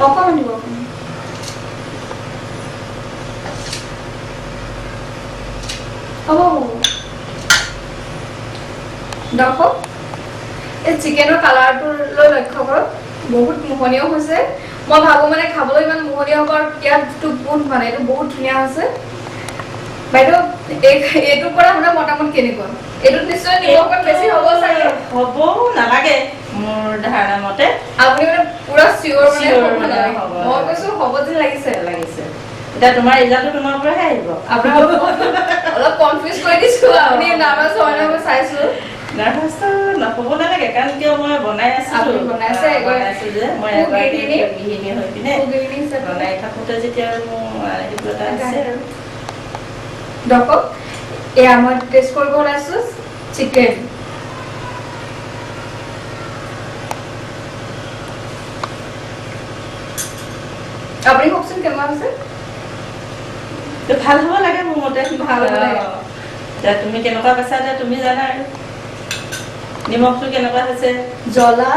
অকণমান দিব হ'ব দৰ্শক এই চিকেনৰ কালাৰটোলৈ লক্ষ্য কৰক বহুত মোহনীয় হৈছে মই ভাবো মানে খাবলৈ ইমান মোহনীয় হ'ব আৰু ইয়াৰটো গুণ মানে এইটো বহুত ধুনীয়া হৈছে বাইদেউ এইটোৰ পৰা আপোনাৰ মতামত কেনেকুৱা এইটোত নিশ্চয় নিমখ বেছি হ'ব চাগে হ'ব নালাগে মোৰ ধাৰণা মতে আপুনি মানে পুৰা চিয়ৰ মানে হ'ব মই কৈছো হ'ব যেন লাগিছে এতিয়া তোমাৰ ৰিজাল্টটো তোমাৰ পৰাহে আহিব আপোনাৰ অলপ কনফিউজ কৰি দিছো আপুনি নাৰ্ভাছ হয় ন মই চাইছো নাৰ্ভাছটো নহ'ব নালাগে কাৰণ কিয় মই বনাই আছিলোঁ যে মই এগৰাকী গৃহিণী হৈ পিনে বনাই থাকোঁতে যেতিয়া মোৰ সেইটো এটা আছে আৰু দৰ্শক এয়া মই টেষ্ট কৰিব ওলাইছো চিকেন আপুনি কওকচোন কেনেকুৱা হৈছে ভাল হ'ব লাগে মোৰ মতে ভাল হ'ব লাগে তুমি কেনেকুৱা পাইছা যে তুমি জানা আৰু নিমখটো কেনেকুৱা হৈছে জ্বলা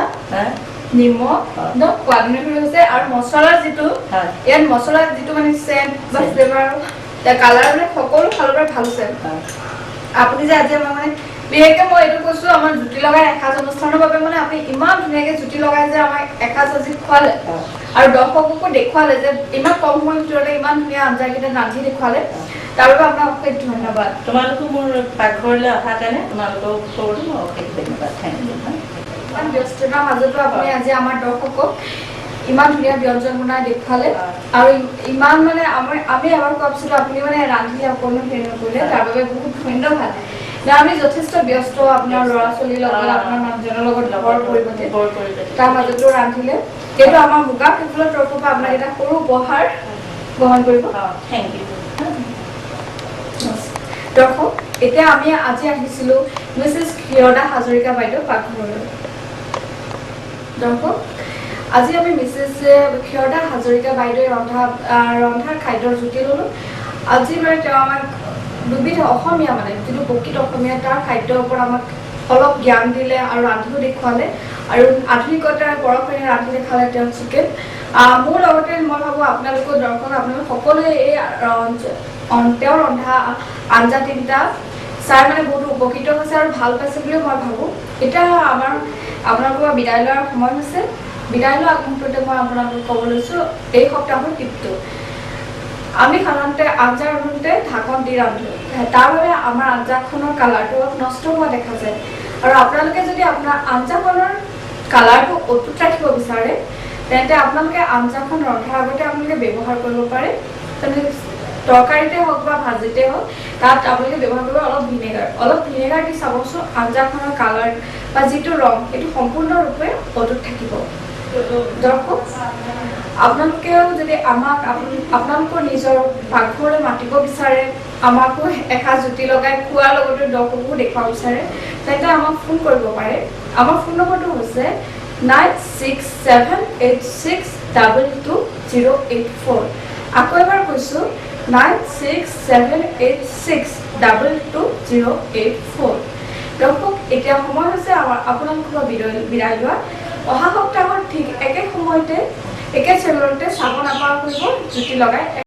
নিমখ সোৱাদ অনুসৰি হৈছে আৰু মছলাৰ যিটো ইয়াত মছলাৰ যিটো মানে চেণ্ট বা ফ্লেভাৰ কালাৰ মানে সকলো ফালৰ পৰা ভাল হৈছে আপুনি যে আজি আমাৰ মানে বিশেষকৈ মই এইটো কৈছো আমাৰ জুতি লগাই এসাঁজ অনুষ্ঠানৰ বাবে মানে আপুনি ইমান ধুনীয়াকৈ জুতি লগাই যে আমাক এসাঁজ আজি খোৱালে আৰু দৰ্শককো দেখুৱালে যে ইমান কম সময়ৰ ভিতৰতে ইমান ধুনীয়া আঞ্জাকেইটা ৰান্ধি দেখুৱালে তাৰ বাবে আপোনাক অশেষ ধন্যবাদ তোমালোকো মোৰ পাকঘৰলৈ অহাৰ কাৰণে তোমালোকক মই অশেষ ধন্যবাদ থেংক ইউ ইমান ব্যস্ততাৰ মাজতো আপুনি আজি আমাৰ দৰ্শকক ইমান ধুনীয়া ব্যঞ্জন বনাই দেখুৱালে আৰু ইমান মানে আমি এবাৰ কোৱাৰ পিছত আপুনি মানে ৰান্ধিলে অকণো হেৰি নকৰিলে তাৰ বাবে বহুত ধন্যবাদ আমি যথেষ্ট ব্যস্ত আপোনাৰ ল'ৰা ছোৱালীৰ লগত আপোনাৰ মানুহজনৰ লগত বৰ পৰিৱৰ্তে তাৰ মাজতো ৰান্ধিলে এইটো আমাৰ মুগা পিপুলৰ তৰফৰ পৰা আপোনাক এটা সৰু উপহাৰ গ্ৰহণ কৰিব থেংক ইউ দৰ্শক এতিয়া আমি আজি আহিছিলো মিছেছ ক্ষীৰদা হাজৰিকা বাইদেউ পাকঘৰলৈ দৰ্শক আজি আমি মিছেছ ক্ষীৰদা হাজৰিকা বাইদেৱে ৰন্ধাৰ খাদ্যৰ জুতি ল'লো আজি মানে তেওঁ আমাক দুবিধ অসমীয়া মানে যিটো প্ৰকৃত অসমীয়া তাৰ খাদ্যৰ ওপৰত আমাক অলপ জ্ঞান দিলে আৰু ৰান্ধিও দেখুৱালে আৰু আধুনিকতাৰ পৰশেৰে ৰান্ধি দেখালে তেওঁ চিকেন মোৰ লগতে মই ভাবোঁ আপোনালোকৰ দৰ্শক আপোনালোক সকলোৱে এই তেওঁ ৰন্ধা আঞ্জা তিনিটা চাই মানে বহুত উপকৃত হৈছে আৰু ভাল পাইছে বুলিও মই ভাবোঁ এতিয়া আপোনালোকৰ বিদায় লোৱাৰ সময় হৈছে বিদায় লোৱা আগমুহূৰ্ততে মই আপোনালোকক ক'ব লৈছোঁ এই সপ্তাহৰ টিপটো আমি সাধাৰণতে আঞ্জা ৰান্ধোতে ঢাকন দি ৰান্ধো তাৰ বাবে আমাৰ আঞ্জাখনৰ কালাৰটো অলপ নষ্ট হোৱা দেখা যায় আৰু আপোনালোকে যদি আপোনাৰ আঞ্জাখনৰ কালাৰটো অটুট ৰাখিব বিচাৰে তেন্তে আপোনালোকে আঞ্জাখন ৰন্ধাৰ আগতে আপোনালোকে ব্যৱহাৰ কৰিব পাৰে তৰকাৰীতে হওক বা ভাজিতে হওক তাত আপোনালোকে ব্যৱহাৰ কৰিব অলপ ভিনেগাৰ দি চাবচোন আঞ্জাখনৰ কালাৰ বা যিটো ৰং সেইটো সম্পূৰ্ণৰূপে অটুট থাকিব দৰ্শক আপোনালোকেও যদি আমাক আপোনালোকৰ নিজৰ পাকঘৰলৈ মাতিব বিচাৰে আমাকো এসাঁজ জুতি লগাই খোৱাৰ লগতে দৰ্শকো দেখুৱাব বিচাৰে তেন্তে আমাক ফোন কৰিব পাৰে আমাৰ ফোন নম্বৰটো হৈছে 9678622084 আকৌ এবাৰ কৈছোঁ 9678622084 দৰ্শক এতিয়া সময় হৈছে আপোনালোকৰ বিদায় লোৱা অহা সপ্তাহত ঠিক একে সময়তে একে চেনেলতে চাব নাপাহৰিব জুতি লগাই